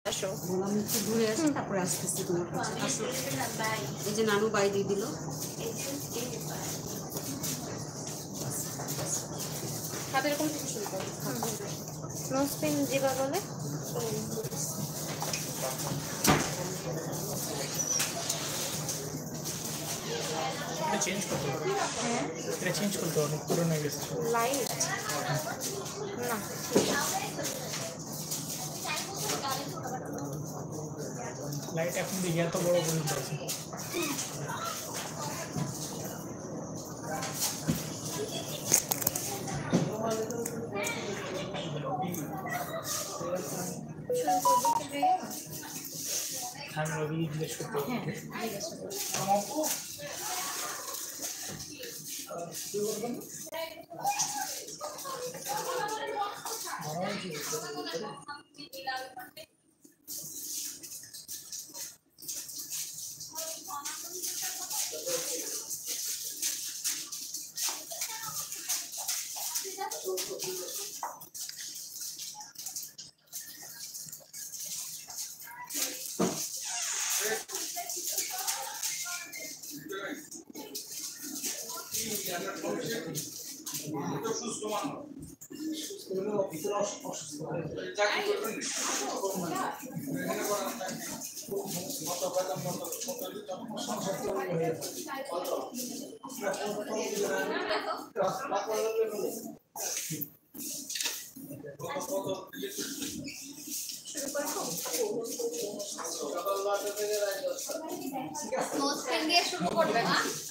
আসো বললাম একটু ঘুরে আসি তারপরে আসতেছি তোমার কাছে। আসো, এই যে নানু বাই দিয়ে দিল। হাতে এরকম শুরু করো। নোসপিন জিবা বলে চেঞ্জ করতে হবে। হ্যাঁ এটা চেঞ্জ করতে হবে, পুরনো হয়ে গেছে। লাইট না লাইট এখন দেখি এত বড় পর্যন্ত আছে। আমি রবি জিজ্ঞেস করতে হবে।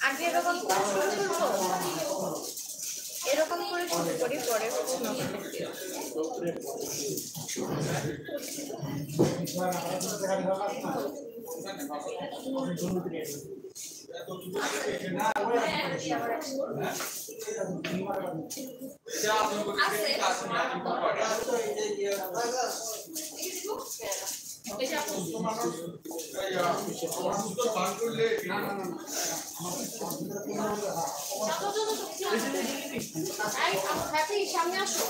আগে এরকম এরকম করে শুরু করি পরে সামনে আসো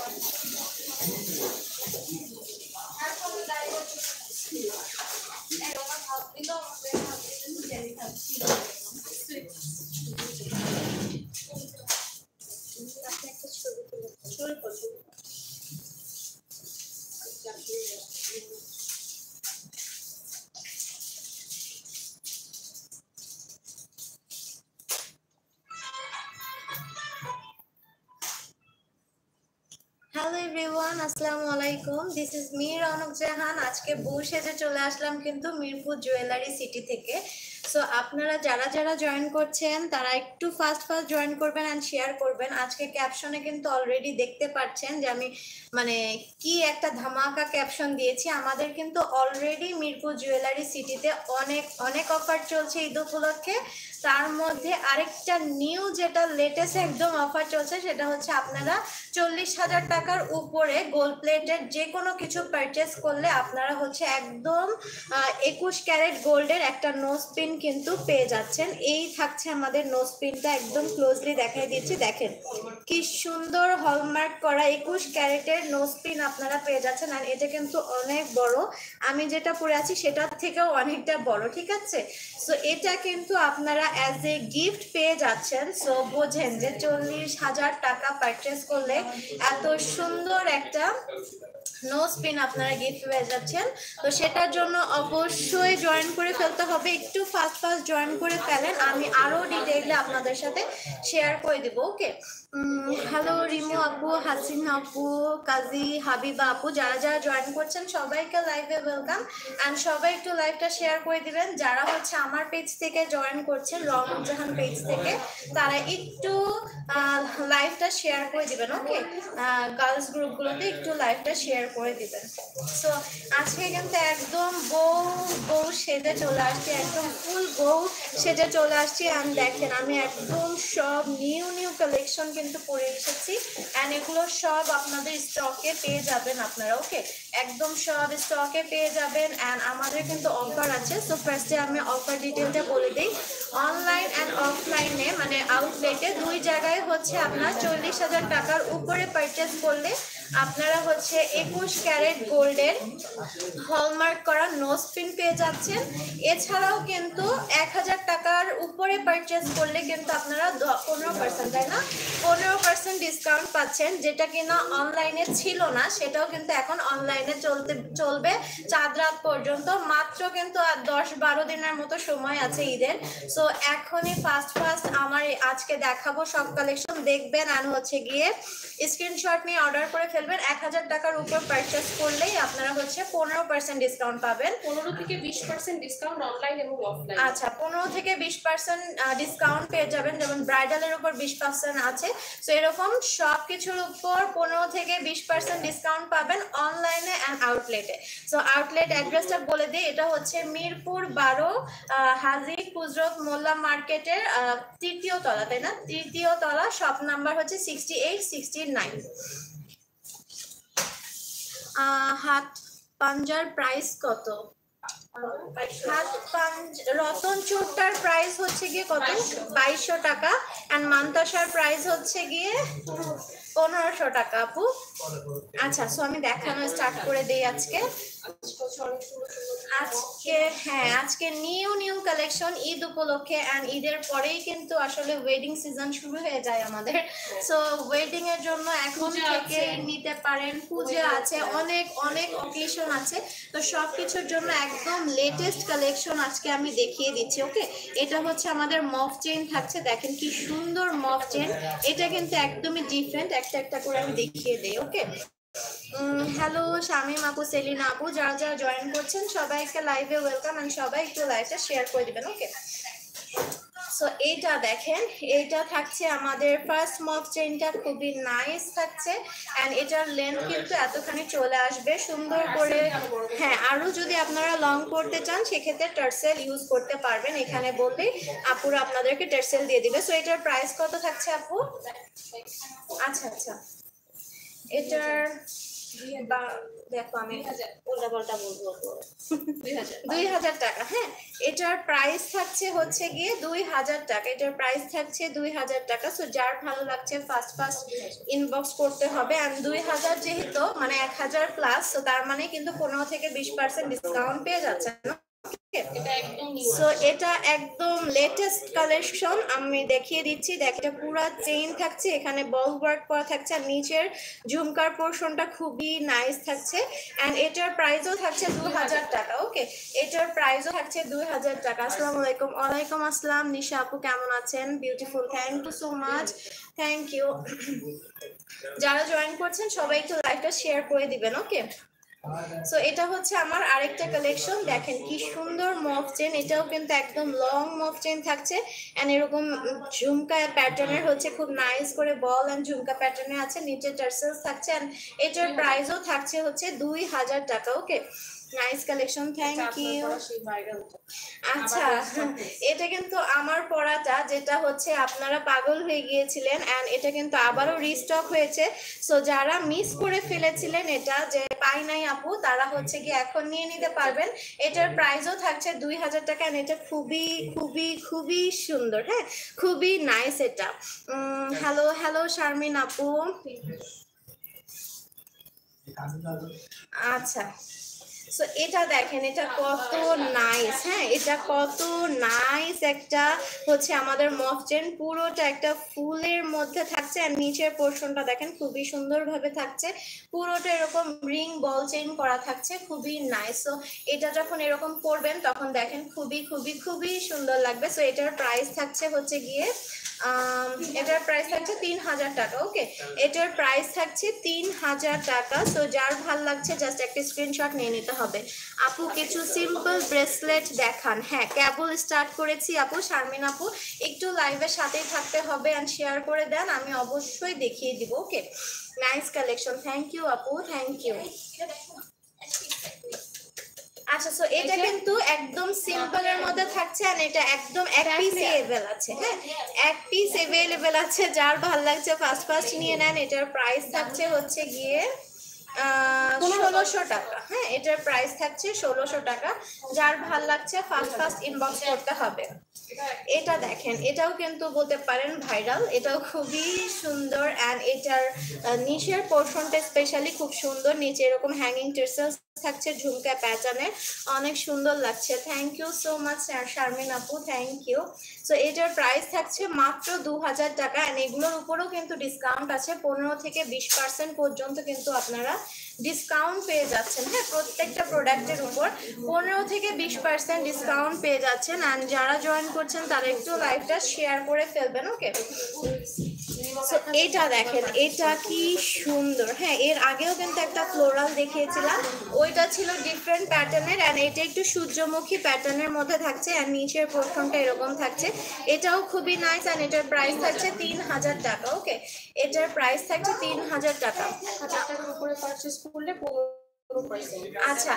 হ্যালো এভরিওয়ান, আসসালামু আলাইকুম। দিস ইজ মি রৌনক জাহান। আজকে বউ সেজে চলে আসলাম কিন্তু মিরপুর জুয়েলারি সিটি থেকে। সো আপনারা যারা যারা জয়েন করছেন তারা একটু ফাস্ট জয়েন করবেন অ্যান্ড শেয়ার করবেন। আজকে ক্যাপশনে কিন্তু অলরেডি দেখতে পাচ্ছেন যে আমি মানে কি একটা ধামাকা ক্যাপশন দিয়েছি। আমাদের কিন্তু অলরেডি মিরপুর জুয়েলারি সিটিতে অনেক অনেক অফার চলছে ঈদ উপলক্ষে। তার মধ্যে আরেকটা নিউ যেটা লেটেস্ট একদম অফার চলছে সেটা হচ্ছে আপনারা 40,000 টাকার উপরে গোল্ড প্লেটেড যে কোনো কিছু পারচেস করলে আপনারা হচ্ছে একদম 21 ক্যারেট গোল্ডের একটা নোজ পিন কিন্তু পেয়ে যাচ্ছেন। এই থাকছে আমাদের নোজ পিনটা, একদম ক্লোজলি দেখাই দিচ্ছি। দেখেন কি সুন্দর হলমার্ক করা 21 ক্যারেটের নোজ পিন আপনারা পেয়ে যাচ্ছেন। আর এটা কিন্তু অনেক বড়, আমি যেটা পরে আছি সেটার থেকেও অনেকটা বড়, ঠিক আছে। সো এটা কিন্তু আপনারা অ্যাজ এ গিফট পেয়ে যাচ্ছেন। সো বোঝেন যে 40,000 টাকা পারচেস করলে এত সুন্দর একটা নোজ পিন আপনারা গিফট পেয়ে যাচ্ছেন। তো সেটার জন্য অবশ্যই জয়েন করে ফেলতে হবে, একটু ফাস্ট জয়েন করে ফেলেন, আমি আরো ডিটেইলে আপনাদের সাথে শেয়ার করে দিব। ওকে, হ্যালো রিমু আপু, হাসিনা আপু, কাজী হাবিবা আপু, যারা যারা জয়েন করছেন সবাইকে লাইভে ওয়েলকাম। অ্যান্ড সবাই একটু লাইভটা শেয়ার করে দিবেন। যারা হচ্ছে আমার পেজ থেকে জয়েন করছেন, রৌনক জাহান পেজ থেকে, তারা একটু লাইভটা শেয়ার করে দিবেন। ওকে, গার্লস গ্রুপগুলোতে একটু লাইভটা শেয়ার করে দিবেন। সো আজকে কিন্তু একদম বউ সেজে চলে আসছি, একদম ফুল বউ সেজে চলে আসছি। আমি দেখেন আমি একদম সব নিউ কালেকশন কিন্তু পরে এসেছি অ্যান্ড এগুলো সব আপনাদের স্টকে পেয়ে যাবেন আপনারা। ওকে, একদম সব স্টকে পেয়ে যাবেন অ্যান্ড আমাদের কিন্তু অফার আছে। সো ফার্স্টে আমি অফার ডিটেলটা বলে দিই। অনলাইন অ্যান্ড অফলাইনে মানে আউটলেটে দুই জায়গায় হচ্ছে আপনার 40,000 টাকার উপরে পারচেস করলে আপনারা হচ্ছে 21 ক্যারেট গোল্ডের হলমার্ক করা নোজ পিন পেয়ে যাচ্ছেন। এছাড়াও কিন্তু 1000 টাকার উপরে পারচেজ করলে কিন্তু আপনারা 15%, তাই না, 15% ডিসকাউন্ট পাচ্ছেন, যেটা কিনা অনলাইনে ছিল না, সেটাও কিন্তু এখন অনলাইনে চলবে চাঁদ রাত পর্যন্ত। মাত্র কিন্তু আর 10-12 দিনের মতো সময় আছে ঈদের। সো এখনই ফার্স্ট আমার আজকে দেখাবো সব কালেকশন দেখবেন, আর হচ্ছে গিয়ে স্ক্রিনশট নিয়ে অর্ডার করে ফেলবেন। 1000 টাকার উপর পারচেজ করলেই আপনারা হচ্ছে 15% ডিসকাউন্ট পাবেন। 15 থেকে 20% ডিসকাউন্ট অনলাইন এবং অফলাইন। আচ্ছা, 15 থেকে 20% ডিসকাউন্ট পেয়ে যাবেন, যেমন ব্রাইডালের উপর 20% আছে। সো এরকম সব কিছুর উপর 15 থেকে 20% ডিসকাউন্ট পাবেন অনলাইনে অ্যান্ড আউটলেটে। সো আউটলেট অ্যাড্রেসটা বলে দিই, এটা হচ্ছে মিরপুর 12 হাজী কুজরত মোল্লা মার্কেটের 3য় তলা, তাই না, 3য় তলা, শপ নাম্বার হচ্ছে 6869। হাত পাঞ্জার প্রাইস কত? রতন চুটটার প্রাইস হচ্ছে গিয়ে কত? 2200 টাকা। এন্ড মান্তাসার প্রাইস হচ্ছে গিয়ে 1500 টাকা আপু। আচ্ছা, সো আমি দেখানো স্টার্ট করে দেই আজকে। আজকে নিউ কালেকশন ঈদ উপলক্ষে, এন্ড ঈদের পরেই কিন্তু আসলে ওয়েডিং সিজন শুরু হয়ে যায় আমাদের। সো ওয়েডিং এর জন্য এখন থেকে নিতে পারেন, পূজা আছে, অনেক অকেশন আছে, তো সবকিছুর জন্য একদম লেটেস্ট কালেকশন আজকে আমি দেখিয়ে দিচ্ছি। ওকে, এটা হচ্ছে আমাদের মফ চেইন থাকছে, দেখেন কি সুন্দর মফ চেইন, এটা কিন্তু একদমই ডিফারেন্ট। একটা করে আমি দেখিয়ে দেই। ওকে, হ্যালো শামিম আপু, সেলিনা আপু, যারা জয়েন করছেন সবাইকে লাইভে ওয়েলকাম, এন্ড সবাই একটু লাইভটা শেয়ার করে দিবেন। ওকে, সো এইটা দেখেন, এইটা থাকছে আমাদের ফার্স্ট মফ চেইনটা, খুবই নাইস থাকছে, এন্ড এটার লেন্থ কিন্তু এতখানি চলে আসবে সুন্দর করে। হ্যাঁ, আরো যদি আপনারা লং করতে চান সেক্ষেত্রে টার্সেল ইউজ করতে পারবেন, এখানে বললে আপুরা আপনাদেরকে টার্সেল দিয়ে দিবে। সো এটার প্রাইস কত থাকছে আপু? আচ্ছা, এটার দেখো আমি উল্টাপাল্টা বলবো, 2000 টাকা। হ্যাঁ, এটার প্রাইস থাকছে হচ্ছে গিয়ে 2000 টাকা, এটার প্রাইস থাকছে 2000 টাকা। সো যার ভালো লাগছে ফার্স্ট ইনবক্স করতে হবে। আর 2000 যেহেতু মানে 1000 প্লাস, তো তার মানে কিন্তু 15 থেকে 20% ডিসকাউন্ট পেয়ে যাচ্ছে না। সো এটা একদম লেটেস্ট কালেকশন আমি দেখিয়ে দিচ্ছি। দেখ, এটা পুরো চেইন থাকছে, এখানে বল ওয়ার্ক করা থাকছে, আর নিচের ঝুমকার পোরশনটা খুবই নাইস থাকছে, এন্ড এটার প্রাইসও থাকছে 2000 টাকা। ওকে, এটার প্রাইসও থাকছে 2000 টাকা। আসসালামু আলাইকুম। ওয়ালাইকুম আসসালাম নিশা আপু, কেমন আছেন? Beautiful, thank you so much, thank you. যারা জয়েন করছেন সবাই একটু লাইভটা শেয়ার করে দিবেন। ওকে, সো এটা হচ্ছে আমার আরেকটা কালেকশন, দেখেন কি সুন্দর মফ চেন, এটাও কিন্তু একদম লং মফ চেন থাকছে, এন্ড এরকম ঝুমকা প্যাটার্নের হচ্ছে, খুব নাইস করে বল এন্ড ঝুমকা প্যাটার্নে আছে, নিচে টার্সেলস থাকছে, এন্ড এটার প্রাইসও থাকছে হচ্ছে 2000 টাকা। ওকে, নাইস কালেকশন, থ্যাংক ইউ। আচ্ছা, এটা কিন্তু আমার পড়াটা, যেটা হচ্ছে আপনারা পাগল হয়ে গিয়েছিলেন, এন্ড এটা কিন্তু আবারও রিস্টক হয়েছে। সো যারা মিস করে ফেলেছিলেন এটা, যে পাই নাই আপু, তারা হচ্ছে কি এখন নিয়ে নিতে পারবেন। এটার প্রাইসও থাকছে 2000 টাকা, এন্ড এটা খুবই সুন্দর। হ্যাঁ, খুবই নাইস এটা। হ্যালো শারমিন আপু। আচ্ছা, সো এটা দেখেন, এটা কত নাইস। হ্যাঁ, এটা কত নাইস একটা হচ্ছে আমাদের মফ চেন, পুরোটা একটা ফুলের মধ্যে থাকছে, আর নিচের পোর্শনটা দেখেন খুবই সুন্দরভাবে থাকছে, পুরোটা এরকম রিং বল চেইন করা থাকছে, খুবই নাইস। সো এটা যখন এরকম পরবেন তখন দেখেন খুবই সুন্দর লাগবে। সো এটার প্রাইস থাকছে হচ্ছে গিয়ে এটার প্রাইস থাকছে 3000 টাকা। ওকে, এটার প্রাইস থাকছে 3000 টাকা। সো যার ভাল লাগছে জাস্ট একটা স্ক্রিনশট নিয়ে নিতে হবে। আপু কিছু সিম্পল ব্রেসলেট দেখান। হ্যাঁ, কেবল স্টার্ট করেছি আপু, শারমিন আপু, একটু লাইভের সাথেই থাকতে হবে, এন্ড শেয়ার করে দেন, আমি অবশ্যই দেখিয়ে দিব। ওকে, নাইস কালেকশন, থ্যাংক ইউ আপু, থ্যাংক ইউ। আচ্ছা, সো এটা কিন্তু একদম সিম্পল এর মধ্যে থাকছে, আর এটা একদম এক পিস अवेलेबल আছে। হ্যাঁ, এক পিস अवेलेबल আছে, যার ভালো লাগছে ফার্স্ট নিয়ে নেন। এটার প্রাইস থাকছে হচ্ছে গিয়ে 1600 টাকা। হ্যাঁ, এটার প্রাইস থাকছে 1600 টাকা। যার ভাল লাগছে ফার্স্ট ইনবক্স করতে হবে। এটা দেখেন, এটাও কিন্তু বলতে পারেন ভাইরাল, এটাও খুবই সুন্দর অ্যান্ড এটার নিচের পোর্শনটা স্পেশালি খুব সুন্দর। নিচে এরকম হ্যাঙ্গিং টেসেলস থাকছে ঝুমকা প্যাটার্নের, অনেক সুন্দর লাগছে। Thank you so much Sharmin আপু, থ্যাংক ইউ। সো এটার প্রাইস থাকছে মাত্র 2000 টাকা অ্যান্ড এগুলোর উপরেও কিন্তু ডিসকাউন্ট আছে, 15 থেকে 20% পর্যন্ত কিন্তু আপনারা ডিসকাউন্ট পেয়ে যাচ্ছেন। হ্যাঁ, প্রত্যেকটা প্রোডাক্টের উপর 15 থেকে 20% ডিসকাউন্ট পেয়ে যাচ্ছেন। অ্যান্ড যারা জয়েন করছেন তারা একটু লাইভটা শেয়ার করে ফেলবেন। ওকে, সো এটা দেখেন, এটা কি সুন্দর। হ্যাঁ, এর আগেও কিন্তু একটা ফ্লোরাল দেখিয়েছিলাম, ওইটা ছিল ডিফারেন্ট প্যাটার্নের অ্যান্ড এটা একটু সূর্যমুখী প্যাটার্নের মধ্যে থাকছে অ্যান্ড নিচের পোর্শনটা এরকম থাকছে। এটাও খুবই নাইস অ্যান্ড এটার প্রাইস থাকছে 3000 টাকা। ওকে, এটার প্রাইস থাকছে 3000 টাকা। 1000 টাকার উপরে পারচেজ করলে 15%। আচ্ছা,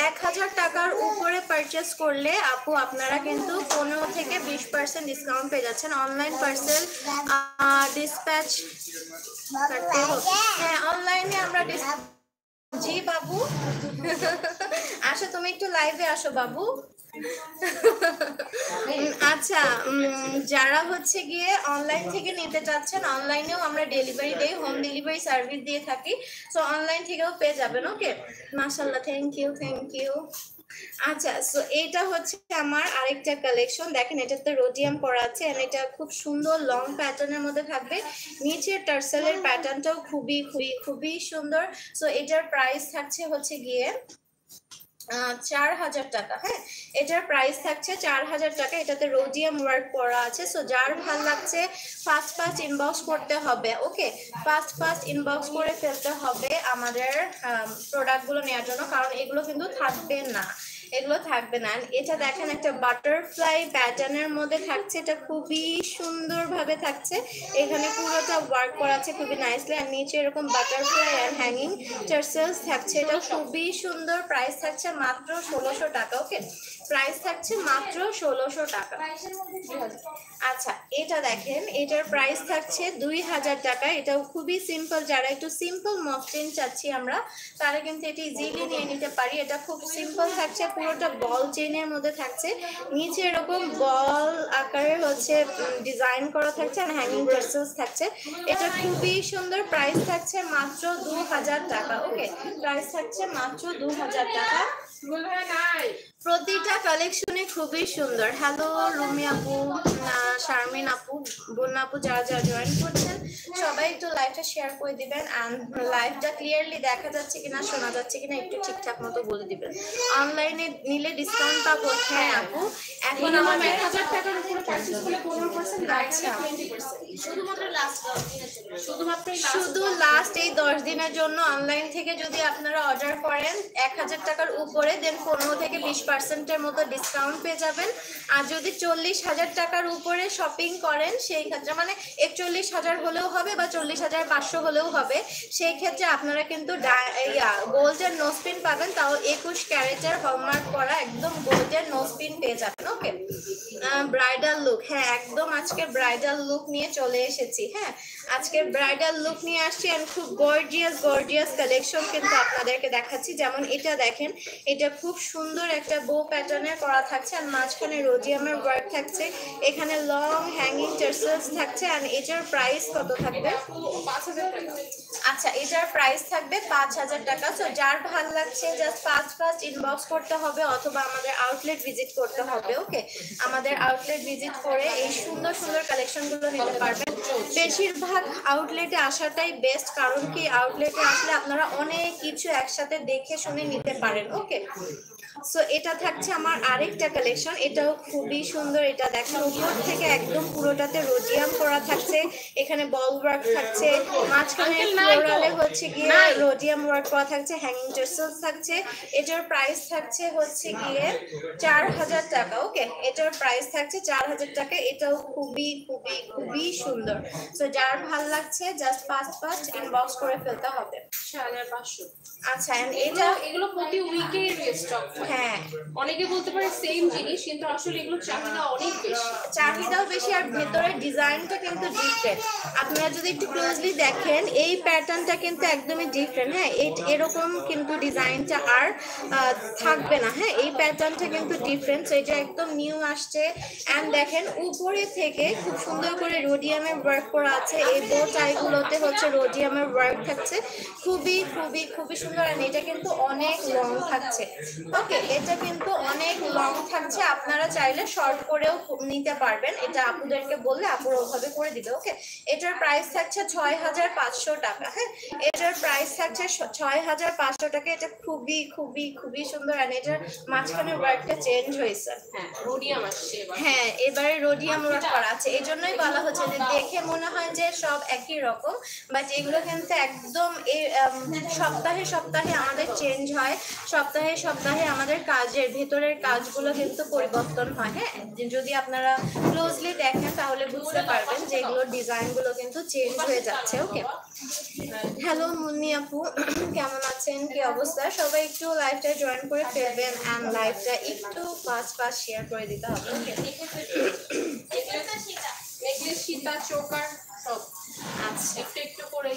1000 টাকার উপরে পারচেস করলে আপু আপনারা কিন্তু 15 থেকে 20% ডিসকাউন্ট পেয়ে যাচ্ছেন। অনলাইন পার্সেল ডিসপ্যাচ করতে হবে। হ্যাঁ, অনলাইনে আমরা জি বাবু আসো, তুমি একটু লাইভে আসো বাবু। আচ্ছা, যারা হচ্ছে গিয়ে অনলাইন থেকে নিতে চাচ্ছেন, অনলাইনেও আমরা ডেলিভারি দেই, হোম ডেলিভারি সার্ভিস দিয়ে থাকি। সো অনলাইন থেকেও পেয়ে যাবেন। ওকে, মাশাআল্লাহ, থ্যাংক ইউ, থ্যাংক ইউ। আচ্ছা, সো এটা হচ্ছে আমার আরেকটা কালেকশন। দেখেন, এটাতে রোডিয়াম করা আছে এন্ড এটা খুব সুন্দর লং প্যাটার্নের মধ্যে থাকবে। নিচের টার্সেলের প্যাটার্নটাও খুবই খুবই খুবই সুন্দর। সো এটার প্রাইস থাকছে হচ্ছে গিয়ে 4000 টাকা। হ্যাঁ, এটার প্রাইস থাকছে 4000 টাকা। এটাতে রোডিয়াম ওয়ার্ক করা আছে। সো যার ভাল লাগছে ফার্স্ট ইনবক্স করতে হবে। ওকে, ফার্স্ট ইনবক্স করে ফেলতে হবে আমাদের প্রোডাক্টগুলো নেওয়ার জন্য, কারণ এগুলো কিন্তু থাকবে না, এগুলো থাকবে না। এটা দেখেন, একটা বাটারফ্লাই প্যাটার্নের মধ্যে থাকছে, এটা খুবই সুন্দরভাবে থাকছে। এখানে পুরোটা ওয়ার্ক করা আছে খুবই নাইসলি আর নিচে এরকম বাটারফ্লাই অ্যান্ড হ্যাঙ্গিং টার্সেলস থাকছে। এটা খুবই সুন্দর। প্রাইস থাকছে মাত্র 1600 টাকা। ওকে, প্রাইস থাকছে মাত্র 1600 টাকা। আচ্ছা, এটা দেখেন, এটার প্রাইস থাকছে 2000 টাকা। এটাও খুবই সিম্পল, যারা একটু সিম্পল মসলিন চাচ্ছি আমরা, তারা কিন্তু এটি ইজিলি নিয়ে নিতে পারি। এটা খুব সিম্পল থাকছে, পুরোটা বল চেইনের মধ্যে থাকছে। নিচে এরকম বল আকারের হচ্ছে ডিজাইন করা থাকছে আর হ্যাঙ্গিং টার্সেলস থাকছে। এটা খুবই সুন্দর। প্রাইস থাকছে মাত্র 2000 টাকা। ওকে, প্রাইস থাকছে মাত্র 2000 টাকা। প্রতিটা কালেকশনে খুবই সুন্দর। হ্যালো রুমি আপু, শারমিন আপু, বন্যা আপু, যারা যারা জয়েন করছেন সবাই একটু লাইভটা শেয়ার করে দিবেন অ্যান্ড লাইভটা ক্লিয়ারলি দেখা যাচ্ছে কিনা, শোনা যাচ্ছে কিনা একটু ঠিকঠাক মতো বলে দিবেন। অনলাইনে নিলে ডিসকাউন্ট পাবো? হ্যাঁ আপু, এখন আমাদের 1000 টাকার উপরে পারচেজ করলে 15%, আচ্ছা, 20%। শুধুমাত্র লাস্ট 10 দিনের জন্য, শুধু লাস্ট এই 10 দিনের জন্য অনলাইন থেকে যদি আপনারা অর্ডার করেন 1000 টাকার উপরে, দেন 15 থেকে 20%-এর মতো ডিসকাউন্ট পেয়ে যাবেন। আর যদি 40,000 টাকার উপরে শপিং করেন সেই ক্ষেত্রে, মানে 41,000 হলেও হবে বা 40,500 হলেও হবে, সেই ক্ষেত্রে আপনারা কিন্তু গোল্ডের নোজপিন পাবেন, তাও 21 ক্যারেটের হলমার্ক করা একদম গোল্ডের নোজপিন পেয়ে যাবেন। ওকে, ব্রাইডাল লুক, হ্যাঁ একদম আজকে ব্রাইডাল লুক নিয়ে চলে এসেছি। হ্যাঁ, আজকে ব্রাইডাল লুক নিয়ে আসছি আর খুব গর্জিয়াস কালেকশন কিন্তু আপনাদেরকে দেখাচ্ছি। যেমন এটা দেখেন, এটা খুব সুন্দর একটা বো প্যাটার্নের করা থাকছে আর মাঝখানে রোডিয়ামের ওয়ার্ক থাকছে। এখানে লং হ্যাঙ্গিং টার্সেলস থাকছে আর এটার প্রাইস কত থাকবে? 5000 টাকা। আচ্ছা, এটার প্রাইস থাকবে 5000 টাকা। সো যার ভালো লাগছে জাস্ট ফার্স্ট ইনবক্স করতে হবে অথবা আমাদের আউটলেট ভিজিট করতে হবে। ওকে, আমাদের আউটলেট ভিজিট করে এই সুন্দর সুন্দর কালেকশনগুলো নিতে পারবেন। বেশিরভাগ আউটলেটে আসাটাই বেস্ট, কারণ কি আউটলেটে আসলে আপনারা অনেক কিছু একসাথে দেখে শুনে নিতে পারেন। ওকে, সো এটা থাকছে আমার আরেকটা কালেকশন, এটাও খুবই সুন্দর। এটা দেখেন, উপর থেকে একদম পুরোটাতে রোডিয়াম করা থাকছে, এখানে বল ওয়ার্ক থাকছে, মাঝখানে ফ্লোরালে হচ্ছে গিয়ে রোডিয়াম ওয়ার্ক করা থাকছে, হ্যাঙ্গিং টার্সেলস থাকছে। এটার প্রাইস থাকছে হচ্ছে গিয়ে 4000 টাকা। ওকে, এটার প্রাইস থাকছে 4000 টাকা। এটাও খুবই খুবই খুবই সুন্দর। সো যার ভাল লাগছে জাস্ট ফার্স্ট ইনবক্স করে ফেলতে হবে। 6500। আচ্ছা, এন্ড এটা এগুলো প্রতি উইকে স্টক হয়। হ্যাঁ অনেকে বলতে পারে সেম জিনিস, কিন্তু আসলে এগুলো চাহিদা অনেক বেশি। চাহিদাও বেশি আর ভেতরের ডিজাইনটা কিন্তু ডিফারেন্ট। আপনারা যদি একটু ক্লোজলি দেখেন এই প্যাটার্নটা কিন্তু একদমই ডিফারেন্ট। হ্যাঁ এরকম কিন্তু ডিজাইনটা আর থাকবে না। হ্যাঁ এই প্যাটার্নটা কিন্তু ডিফারেন্ট, এটা একদম নিউ আসছে। অ্যান্ড দেখেন উপরে থেকে খুব সুন্দর করে রোডিয়ামের ওয়ার্ক করা আছে, এই দো টাইগুলোতে হচ্ছে রোডিয়ামের ওয়ার্ক থাকছে, খুবই খুবই খুবই সুন্দর। আর এটা কিন্তু অনেক লং থাকছে। ওকে এটা কিন্তু অনেক লং থাকছে, আপনারা চাইলে শর্ট করেও নিতে পারবেন, এটা আপুদেরকে বললে আপুরা ওভাবে করে দিবে। ওকে এটার প্রাইস থাকছে 6500 টাকা। হ্যাঁ এটার প্রাইস থাকছে 6500 টাকা। এটা খুবই খুবই খুবই সুন্দর। আর এটার মাঝখানে ওয়ার্কটা চেঞ্জ হয়েছে। হ্যাঁ রোডিয়াম আসছে এবার। হ্যাঁ এবারে রোডিয়াম ওয়ার্ক করা আছে, এই জন্যই বলা হচ্ছে যে দেখে মনে হয় যে সব একই রকম, বাট এগুলো কিন্তু একদম সপ্তাহে সপ্তাহে আমাদের চেঞ্জ হয়, সপ্তাহে সপ্তাহে আমাদের কাজের ভেতরের কাজগুলো কিন্তু পরিবর্তন হয়। হ্যাঁ যদি আপনারা ক্লোজলি দেখেন তাহলে বুঝতে পারবেন যে এগুলোর ডিজাইনগুলো কিন্তু চেঞ্জ হয়ে যাচ্ছে। ওকে হ্যালো মুন্নি আপু, কেমন আছেন, কি অবস্থা? সবাই একটু লাইভটা জয়েন করে ফেলবেন অ্যান্ড লাইভটা একটু ফাস্ট ফাস্ট শেয়ার করে দিতে হবে। ওকে নেকলেস, সীতা, চোকার সব আচ্ছা একটু একটু করে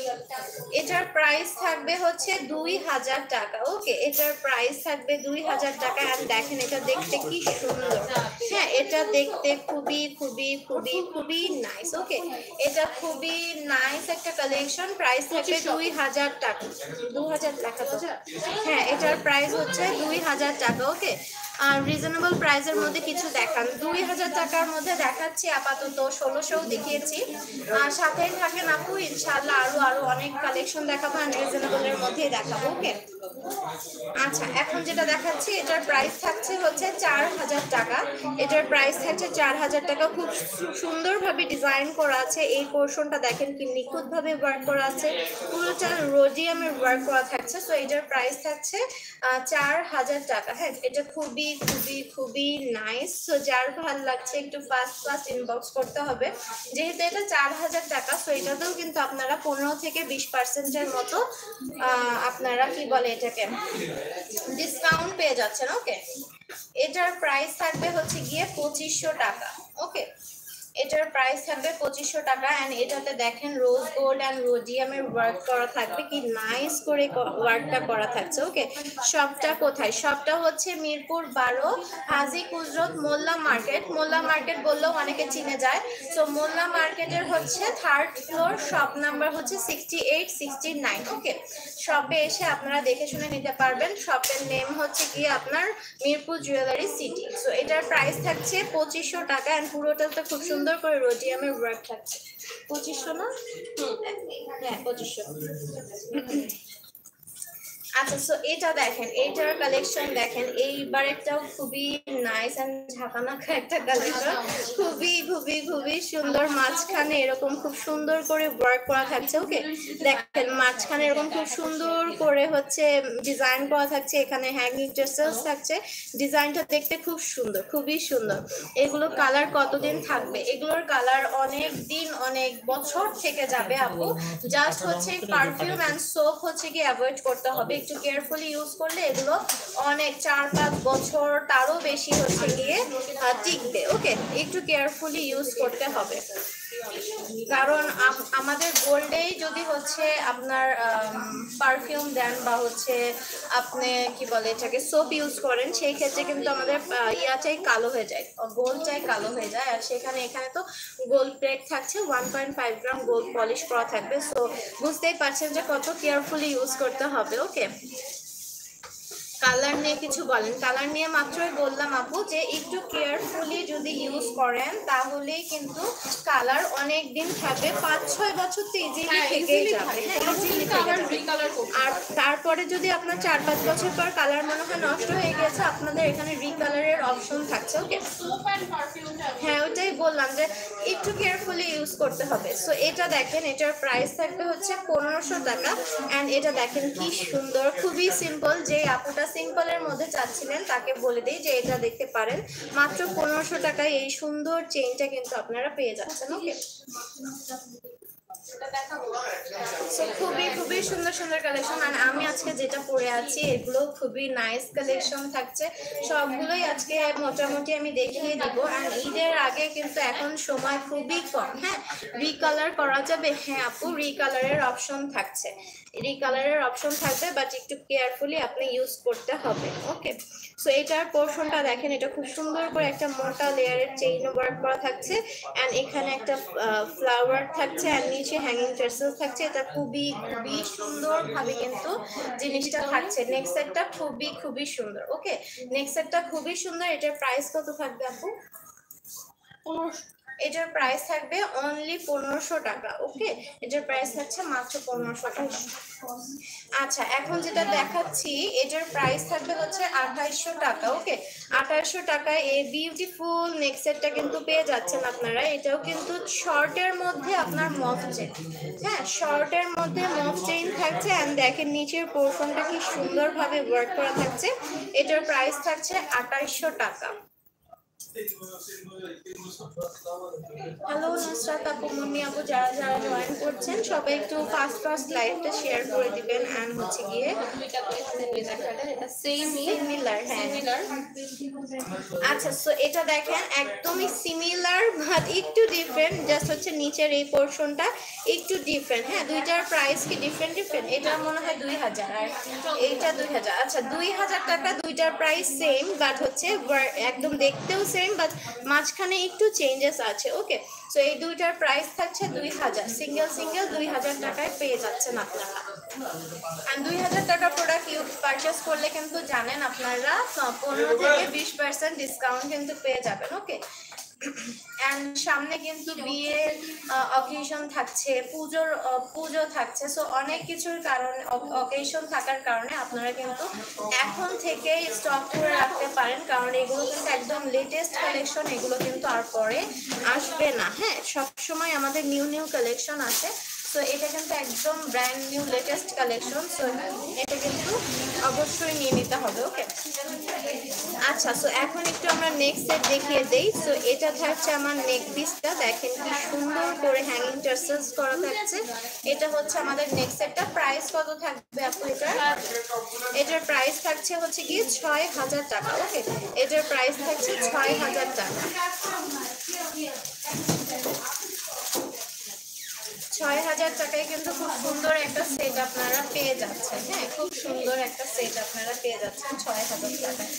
এটার প্রাইস থাকবে হচ্ছে 2000 টাকা। ওকে এটার প্রাইস থাকবে 2000 টাকা। আর দেখেন এটা দেখতে কি সুন্দর। হ্যাঁ এটা দেখতে খুবই খুবই খুবই খুবই নাইস। ওকে এটা খুবই নাইস একটা কালেকশন। প্রাইস থাকবে 2000 টাকা। 2000 টাকা তো হ্যাঁ এটার প্রাইস হচ্ছে 2000 টাকা। ওকে আর রিজনেবল প্রাইসের মধ্যে কিছু দেখান। 2000 টাকার মধ্যে দেখাচ্ছি আপাতত 1600 দেখিয়েছি। আর সাথে থাকেন আপু, ইনশাআল্লাহ আরো অনেক কালেকশন দেখাবো আর রিজনেবলের মধ্যেই দেখাবো। ওকে আচ্ছা এখন যেটা দেখাচ্ছি এটার প্রাইস থাকছে হচ্ছে 4000 টাকা। এটার প্রাইস থাকছে 4000 টাকা। খুব সুন্দরভাবে ডিজাইন করা আছে, এই পোর্শনটা দেখেন কি নিখুঁতভাবে ওয়ার্ক করা আছে, পুরোটা রোডিয়ামের ওয়ার্ক করা থাকছে। সো এটার প্রাইস থাকছে 4000 টাকা। হ্যাঁ এটা খুবই খুবই খুবই নাইস। সো যার ভালো লাগছে একটু ফাস্ট ফাস্ট ইনবক্স করতে হবে, যেহেতু এটা 4000 টাকা। সো এটাতেও কিন্তু আপনারা 15 থেকে 20% মতো আপনারা কি বলে এটাকে ডিসকাউন্ট পেয়ে যাচ্ছেন। ওকে এটার প্রাইস থাকবে হচ্ছে গিয়ে 2500 টাকা। ওকে এটার প্রাইস থাকবে 2500 টাকা। অ্যান্ড এটাতে দেখেন রোজ গোল্ড অ্যান্ড রোডিয়ামের ওয়ার্ক করা থাকবে, কি নাইস করে ওয়ার্কটা করা থাকছে। ওকে শপটা কোথায়? শপটা হচ্ছে মিরপুর 12 হাজি কুজরত মোল্লা মার্কেট। মোল্লা মার্কেট বললেও অনেকে চিনে যায়। সো মোল্লা মার্কেটের হচ্ছে 3rd ফ্লোর, শপ নাম্বার হচ্ছে 68 69। ওকে শপে এসে আপনারা দেখে শুনে নিতে পারবেন। শপের নেম হচ্ছে কি আপনার মিরপুর জুয়েলারি সিটি। সো এটার প্রাইস থাকছে 2500 টাকা। অ্যান্ড পুরোটাতে খুব সুন্দর করে রোডিয়ামের ওয়ার্ক থাকছে। 2500 না? হ্যাঁ 2500। আচ্ছা সো এটা দেখেন, এইটার কালেকশন দেখেন, এইবারেরটাও খুবই নাইস এন্ড ঝাঁকানাকা একটা কালেকশন, খুবই খুবই খুবই সুন্দর। মাঝখানে এরকম খুব সুন্দর করে ওয়ার্ক করা থাকছে। ওকে দেখেন মাঝখানে এরকম খুব সুন্দর করে হচ্ছে ডিজাইন করা থাকছে, এখানে হ্যাঙ্গিং টেসেলস থাকছে। ডিজাইনটা দেখতে খুব সুন্দর, খুবই সুন্দর। এগুলো কালার কতদিন থাকবে? এগুলোর কালার অনেক দিন, অনেক বছর থেকে যাবে আপু। জাস্ট হচ্ছে পারফিউম এন্ড সোপ হচ্ছে কি অ্যাভয়েড করতে হবে, একটু কেয়ারফুলি ইউজ করলে এগুলো অনেক 4-5 বছর তারও বেশি হচ্ছে গিয়ে টিকবে। ওকে একটু কেয়ারফুলি ইউজ করতে হবে, কারণ আমাদের গোল্ডেই যদি হচ্ছে আপনার পারফিউম দেন বা হচ্ছে আপনি কি বলে এটাকে সোপ ইউজ করেন, সেই ক্ষেত্রে কিন্তু আমাদের ইয়াটাই কালো হয়ে যায়, গোল্ডটাই কালো হয়ে যায়। আর সেখানে এখানে তো গোল্ড প্লেট থাকছে, 1.5 গ্রাম গোল্ড পলিশ করা থাকবে। সো বুঝতেই পারছেন যে কত কেয়ারফুলি ইউজ করতে হবে। ওকে কালার নিয়ে কিছু বলেন? কালার নিয়ে মাত্রই বললাম আপু যে একটু কেয়ারফুলি যদি ইউজ করেন তাহলেই কিন্তু কালার অনেক দিন থাকবে, 5-6 বছর তো ইজিলি থেকেই যাবে। আর তারপরে যদি আপনার 4-5 বছর পর কালার মনে হয় নষ্ট হয়ে গেছে, আপনাদের এখানে রিকালারের অপশন থাকছে। ওকে হ্যাঁ ওটাই বললাম যে একটু কেয়ারফুলি ইউজ করতে হবে। সো এটা দেখেন, এটার প্রাইস থাকবে হচ্ছে 1500 টাকা। অ্যান্ড এটা দেখেন কি সুন্দর, খুবই সিম্পল। যে আপুটা সিম্পলের মধ্যে চাচ্ছিলেন তাকে বলে দিই যে এটা দেখতে পারেন, মাত্র 1500 টাকায় এই সুন্দর চেইনটা কিন্তু আপনারা পেয়ে যাচ্ছেন। ওকে সো খুবই খুবই সুন্দর সুন্দর কালেকশন। আর আমি আজকে যেটা পরে আছি এগুলো খুবই নাইস কালেকশন থাকছে, সবগুলোই আজকে মোটামুটি আমি দেখিয়ে দিব। আর ঈদের আগে কিন্তু এখন সময় খুবই কম। হ্যাঁ, রিকালার করা যাবে, হ্যাঁ আপু রিকালারের অপশন থাকছে, রিকালারের অপশন থাকবে, বাট একটু কেয়ারফুলি আপনি ইউজ করতে হবে। ওকে, সো এটার পোর্শনটা দেখেন, এটা খুব সুন্দর করে একটা মোটা লেয়ারের চেইন ওয়ার্ক করা থাকছে, অ্যান্ড এখানে একটা ফ্লাওয়ার থাকছে, অ্যান্ড নিচে হ্যাঙ্গিং টার্সেল থাকছে। এটা খুবই খুবই সুন্দরভাবে কিন্তু জিনিসটা থাকছে। নেক্সট সেটটা খুবই খুবই সুন্দর। ওকে, নেক্সট সেটটা খুবই সুন্দর। এটার প্রাইস কত থাকবে আপু? এটার প্রাইস থাকবে অনলি 1500 টাকা। ওকে, এটার প্রাইস থাকছে মাত্র 1500 টাকা। আচ্ছা, এখন যেটা দেখাচ্ছি এটার প্রাইস থাকবে হচ্ছে 2800 টাকা। ওকে, 2800 টাকায় এই বিউটিফুল নেক্সট সেটটা কিন্তু পেয়ে যাচ্ছেন আপনারা। এটাও কিন্তু শর্টের মধ্যে আপনার মফ চেইন, হ্যাঁ শর্টের মধ্যে মফ চেইন থাকছে, অ্যান্ড দেখেন নিচের পোর্শনটা কি সুন্দরভাবে ওয়ার্ক করা থাকছে। এটার প্রাইস থাকছে 2800 টাকা। হ্যালো নুসরাত আপু, মুন্নি আপু, যারা যারা জয়েন করছেন সবাই একটু ফাস্ট লাইভটা শেয়ার করে দিবেন। এন্ড হচ্ছে গিয়ে সিমিলার, হ্যাঁ আচ্ছা, সো এটা দেখেন একদমই সিমিলার বাট একটু ডিফারেন্ট, জাস্ট হচ্ছে নিচের এই পোরশনটা একটু ডিফারেন্ট। হ্যাঁ, দুইটার প্রাইস কি ডিফারেন্ট? এটা মনে হয় 2000 আর এইটা 2000। আচ্ছা, 2000 টাকা, দুইটার প্রাইস সেম বাট হচ্ছে একদম দেখতেও সেম বাট মাঝখানে একটু চেঞ্জেস আছে। ওকে, সো এই দুইটার প্রাইস থাকছে 2000, সিঙ্গেল 2000 টাকায় পেয়ে যাচ্ছেন আপনারা। আর 2000 টাকা প্রোডাক্ট পারচেস করলে কিন্তু জানেন আপনারা 15 থেকে 20% ডিসকাউন্ট কিন্তু পেয়ে যাবেন। ওকে, অ্যান্ড সামনে কিন্তু বিয়ের অকেশন থাকছে, পুজো থাকছে, সো অনেক কিছুর কারণে অকেশন থাকার কারণে আপনারা কিন্তু এখন থেকে স্টক করে রাখতে পারেন, কারণ এগুলো কিন্তু একদম লেটেস্ট কালেকশন, এগুলো কিন্তু আর পরে আসবে না। হ্যাঁ, সবসময় আমাদের নিউ কালেকশন আসে, সো এটা কিন্তু একদম brand new latest collection, so এটা কিন্তু অবশ্যই নিয়ে নিতে হবে। ওকে, আচ্ছা, সো এখন একটু আমরা নেক্সট সেট দেখিয়ে দেই। সো এটা থাকছে আমার নেক পিসটা, দেখেন কি সুন্দর করে হ্যাঙ্গিং টার্সেলস করা থাকছে। এটা হচ্ছে আমাদের নেক্সট সেটটা। প্রাইস কত থাকবে আপু এটার প্রাইস থাকছে হচ্ছে কি 6000 টাকা। ওকে, এটার প্রাইস থাকছে 6000 টাকা। 6000 টাকায় কিন্তু খুব সুন্দর একটা সেট আপনারা পেয়ে যাচ্ছেন। হ্যাঁ, খুব সুন্দর একটা সেট আপনারা পেয়ে যাচ্ছেন 6000 টাকায়।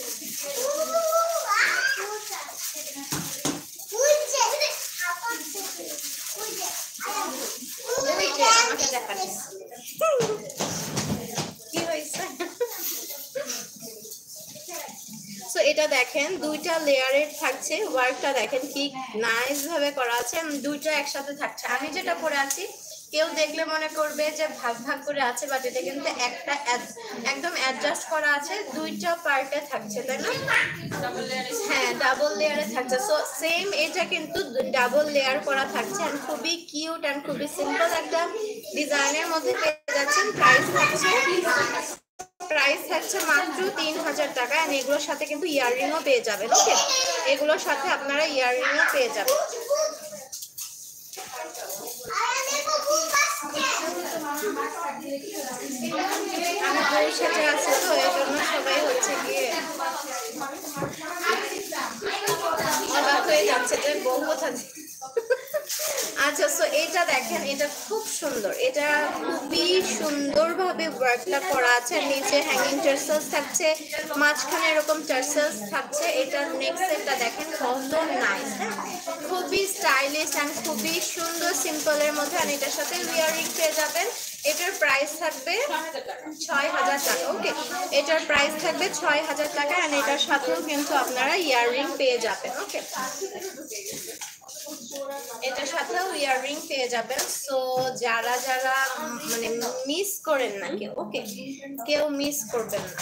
আমাকে দেখাচ্ছি কি হয়েছে। সো এটা দেখেন দুইটা লেয়ারের থাকছে, ওয়ার্কটা দেখেন কি নাইস ভাবে করা আছে, দুইটা একসাথে থাকছে। আমি যেটা পরে আছি কেউ দেখলে মনে করবে যে ভাগ ভাগ করে আছে, বাট এটা কিন্তু একটা একদম অ্যাডজাস্ট করা আছে, দুইটা পার্টে থাকছে, তাই না? হ্যাঁ, ডাবল লেয়ারে থাকছে। সো সেম এটা কিন্তু ডাবল লেয়ার করা থাকছে, এন্ড খুবই কিউট এন্ড খুবই সিম্পল একটা ডিজাইনের মধ্যে পেয়ে যাচ্ছেন। প্রাইস থাকছে মাত্র 3000 টাকা, এন্ড এগুলোর সাথে কিন্তু ইয়াররিংও পেয়ে যাবেন। ওকে, এগুলোর সাথে আপনারা ইয়াররিংও পেয়ে যাবেন। আমি বউ সাথে আছি তো এই জন্য সবাই হচ্ছে গিয়ে অবাক হয়ে যাচ্ছে যে বউ কোথায়। আচ্ছা, সো এটা দেখেন, এটা খুব সুন্দর, এটা খুবই সুন্দরভাবে ওয়ার্কটা করা আছে। নিচে হ্যাঙ্গিং টার্সেলস থাকছে, মাঝখানে এরকম টার্সেলস থাকছে। এটার নেক্সট সেটটা দেখেন কত নাইস, খুবই স্টাইলিশ এন্ড খুবই সুন্দর সিম্পলের মধ্যে, আর এটার সাথে ইয়াররিং পেয়ে যাবেন। এটার প্রাইস থাকবে 6000 টাকা। ওকে, এটার প্রাইস থাকবে 6000 টাকা, এন্ড এটার সাথেও কিন্তু আপনারা ইয়াররিং পেয়ে যাবেন। ওকে, এটার সাথেও ইয়াররিং পেয়ে যাবেন। সো যারা যারা মানে মিস করেন না কেউ, ওকে, কেউ মিস করবেন না।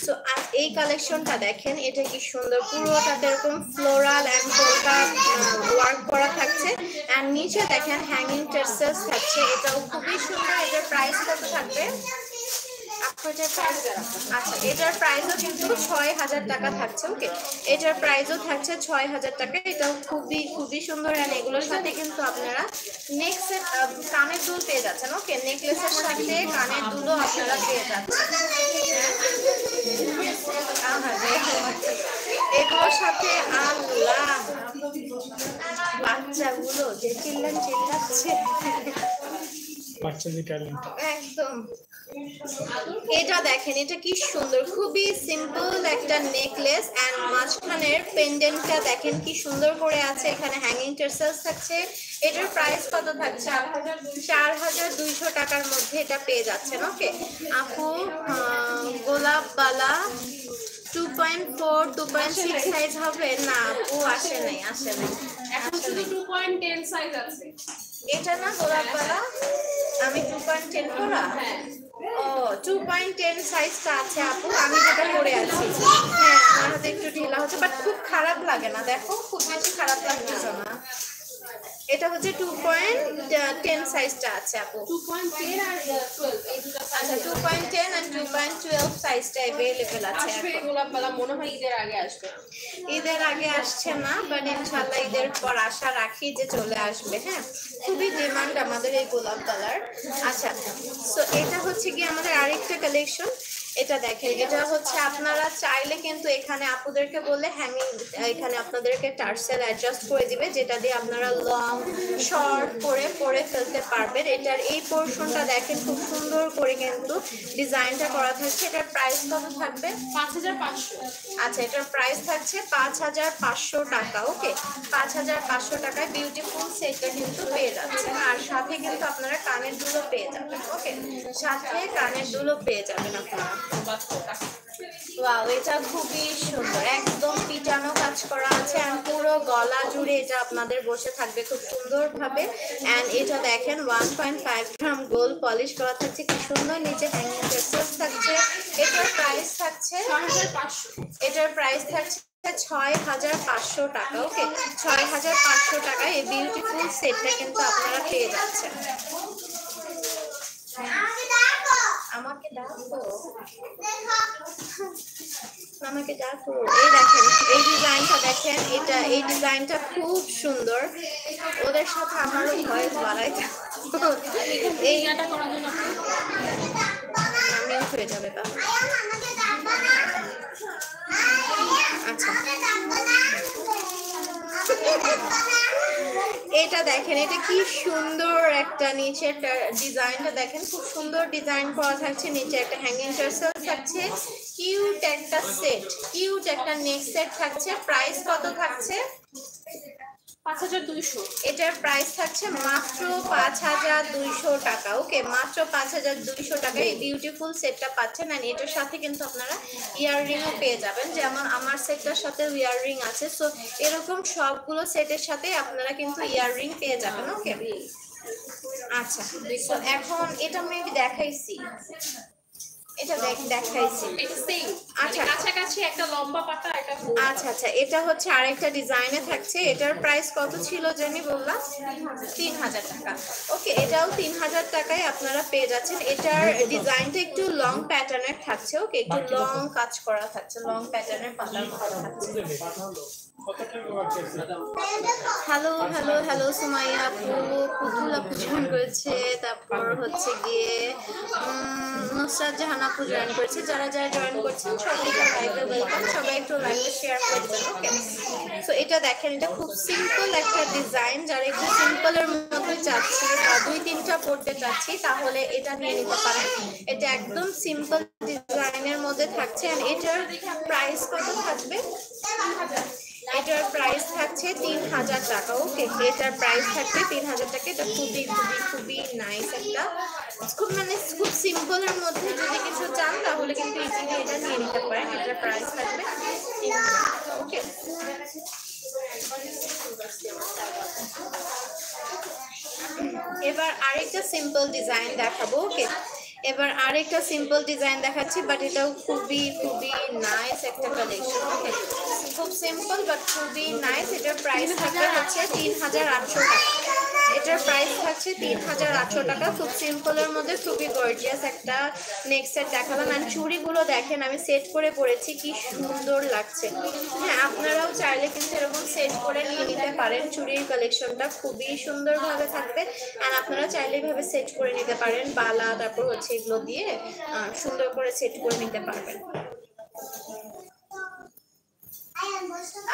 সো এই কালেকশনটা দেখেন, এটা কি সুন্দর, পুরোটাতে এরকম ফ্লোরাল এন্ড পোল্কা ওয়ার্ক করা থাকছে, এন্ড নিচে দেখেন হ্যাঙ্গিং টার্সেলস থাকছে। এটাও খুবই সুন্দর। এটার প্রাইস কত থাকবে ওটার প্রাইস আচ্ছা, এটার প্রাইসও কিন্তু 6000 টাকা থাকছে। ওকে, এটার প্রাইসও থাকছে 6000 টাকা। এটাও খুবই খুবই সুন্দর। আর এগুলোর সাথে কিন্তু আপনারা নেক্সট কানের দুল পেয়ে যাচ্ছেন। ওকে, নেকলেসের সাথে কানের দুলও আপনারা পেয়ে যাচ্ছেন। এগুলোর সাথে আল্লাহ বাচ্চাগুলো যে চিল্লাচ্ছে বাচ্চাদের ট্যালেন্ট একদম। এটা দেখেন, এটা কি সুন্দর, খুবই সিম্পল একটা নেকলেস এন্ড মাঝখানের পেন্ডেন্টটা দেখেন কি সুন্দর করে আছে। এখানে হ্যাঙ্গিং টার্সেলস থাকছে। এটার প্রাইস কত থাকছে? 4200 টাকার মধ্যে এটা পেয়ে যাচ্ছেন। ওকে আপু, গোলাপ বালা 2.4 2.6 সাইজ হবে না আপু? আসে নাই। এখন শুধু 2.10 সাইজ আছে। এটা না গোলাপ বালা, আমি 2.10 করা। ও 2.10 সাইজটা আছে আপু, আমি যেটা পরে আছি। হ্যাঁ, আমার হাতে একটু ঢিলা হচ্ছে, বাট খুব খারাপ লাগে না। দেখো, খুব বেশি খারাপ লাগতেছে না। এটা হচ্ছে 2.10 সাইজটা আছে আপু। 2.10 আর 12 এই দুটো আচ্ছা, 2.10 and 2.12 সাইজটা अवेलेबल আছে আসবে। এখন। গোলাপ বালা মনে হয় ঈদের আগে আসবে। ঈদের আগে আসছে না, বাট ইনশাআল্লাহ ঈদের পর আশা রাখি যে চলে আসবে। হ্যাঁ, খুবই ডিমান্ড আমাদের এই গোলাপ কালার। আচ্ছা, সো এটা হচ্ছে কি আমাদের আরেকটা কালেকশন। এটা দেখেন, এটা হচ্ছে আপনারা চাইলে কিন্তু এখানে আপুদেরকে বললে হ্যাঙ্গিং, এখানে আপনাদেরকে টার্সেল অ্যাডজাস্ট করে দিবে, যেটা দিয়ে আপনারা লং শর্ট করে পরে ফেলতে পারবেন। এটার এই পোর্শনটা দেখেন খুব সুন্দর করে কিন্তু ডিজাইনটা করা থাকছে। এটার প্রাইস কত থাকবে? 5500। আচ্ছা, এটার প্রাইস থাকছে 5500 টাকা। ওকে, 5500 টাকায় বিউটিফুল সেটটা কিন্তু পেয়ে যাচ্ছেন। আর সাথে কিন্তু আপনারা কানের দুলও পেয়ে যাবেন। ওকে, সাথে কানের দুলও পেয়ে যাবেন আপনারা। ওয়াও, এটা খুবই সুন্দর, একদম পিটানো কাজ করা আছে। আর পুরো গলা জুড়ে এটা আপনাদের বসে থাকবে খুব সুন্দরভাবে। এন্ড এটা দেখেন 1.5 গ্রাম গোল্ড পলিশ করা থাকছে, কি সুন্দর। নিচে হ্যাঙ্গিং টার্সেলস থাকছে। এটার প্রাইস থাকছে 6500। এটার প্রাইস থাকছে 6500 টাকা। ওকে, 6500 টাকায় এই বিউটিফুল সেটটা কিন্তু আপনারা পেয়ে যাচ্ছেন। আমাকে ডাকো, আমাকে ডাকো। এই দেখেন, এই ডিজাইনটা দেখেন, এই ডিজাইনটা খুব সুন্দর। ওদের সাথে আমারও ভয়েস বাড়াইতে এই আমিও হয়ে যাবে তাহলে। আচ্ছা, এটা দেখেন, এটা কি সুন্দর একটা নিচের ডিজাইনটা দেখেন, খুব সুন্দর ডিজাইন করা থাকছে। নিচে একটা হ্যাঙ্গিং টার্সেল থাকছে, কিউট একটা সেট, কিউট একটা নেক সেট থাকছে। প্রাইস কত থাকছে? 5200। এটার প্রাইস থাকছে মাত্র 5200 টাকা। ওকে, মাত্র 5200 টাকায় এই বিউটিফুল সেটটা পাচ্ছেন। আর এটার সাথে কিন্তু আপনারা ইয়াররিংও পেয়ে যাবেন, যেমন আমার সেটটার সাথে ইয়াররিং আছে। সো এরকম সবগুলো সেটের সাথে আপনারা কিন্তু ইয়াররিং পেয়ে যাবেন। ওকে, আচ্ছা, সো এখন এটা মেবি দেখাইছি, এটা দেখাইছি। এটা সেম। আচ্ছা, কাছাকাছি একটা লম্বা পাতা, একটা আচ্ছা, এটা হচ্ছে আরেকটা ডিজাইনে থাকছে। এটার প্রাইস কত ছিল জানি বললাম? 3000 টাকা। ওকে, এটাও 3000 টাকায় আপনারা পেয়ে যাচ্ছেন। এটার ডিজাইনটা একটু লং প্যাটার্নের থাকছে। ওকে, একটু লং কাজ করা থাকছে, লং প্যাটার্নের পাতার মতো থাকছে। হ্যালো সুমাইয়া আপু, পুতুল আপু জয়েন করেছে, তারপর হচ্ছে গিয়ে নুসরাত জাহান আপু জয়েন করেছে। যারা জয়েন করছেন সবাইকে লাইভে ওয়েলকাম। সবাই একটু লাইভে শেয়ার করে দেবেন। ওকে, সো এটা দেখেন, এটা খুব সিম্পল একটা ডিজাইন। যারা একটু সিম্পলের মধ্যে চাচ্ছি বা 2-3টা পড়তে চাচ্ছি, তাহলে এটা নিয়ে নিতে পারেন। এটা একদম সিম্পল ডিজাইনের মধ্যে থাকছে। আর এটার প্রাইস কত থাকবে? এটার প্রাইস থাকছে 3000 টাকা। ওকে, এটার প্রাইস থাকছে 3000 টাকা। এটা খুবই নাইস একটা, খুব সিম্পলের মধ্যে যদি কিছু চান তাহলে কিন্তু ইজিলি এটা নিয়ে নিতে পারেন। এটার প্রাইস থাকবে 3000 টাকা। ওকে, এবার আরেকটা সিম্পল ডিজাইন দেখাবো। ওকে, এবার আরেকটা সিম্পল ডিজাইন দেখাচ্ছি, বাট এটাও খুবই খুবই নাইস একটা কালেকশন। ওকে, খুব সিম্পল বাট খুবই নাইস। এটার প্রাইস থাকবে হচ্ছে ৩,৮০০ টাকা। এটার প্রাইস থাকছে ৩,৮০০ টাকা। খুব সিম্পলের মধ্যে খুবই গর্জিয়াস একটা নেক সেট দেখালাম। অ্যান্ড চুড়িগুলো দেখেন আমি সেট করে পরেছি, কি সুন্দর লাগছে। হ্যাঁ, আপনারাও চাইলে কিন্তু এরকম সেট করে নিয়ে নিতে পারেন। চুড়ির কালেকশনটা খুবই সুন্দরভাবে থাকবে, অ্যান্ড আপনারা চাইলে এভাবে সেট করে নিতে পারেন। বালা তারপর হচ্ছে এগুলো দিয়ে সুন্দর করে সেট করে নিতে পারবেন।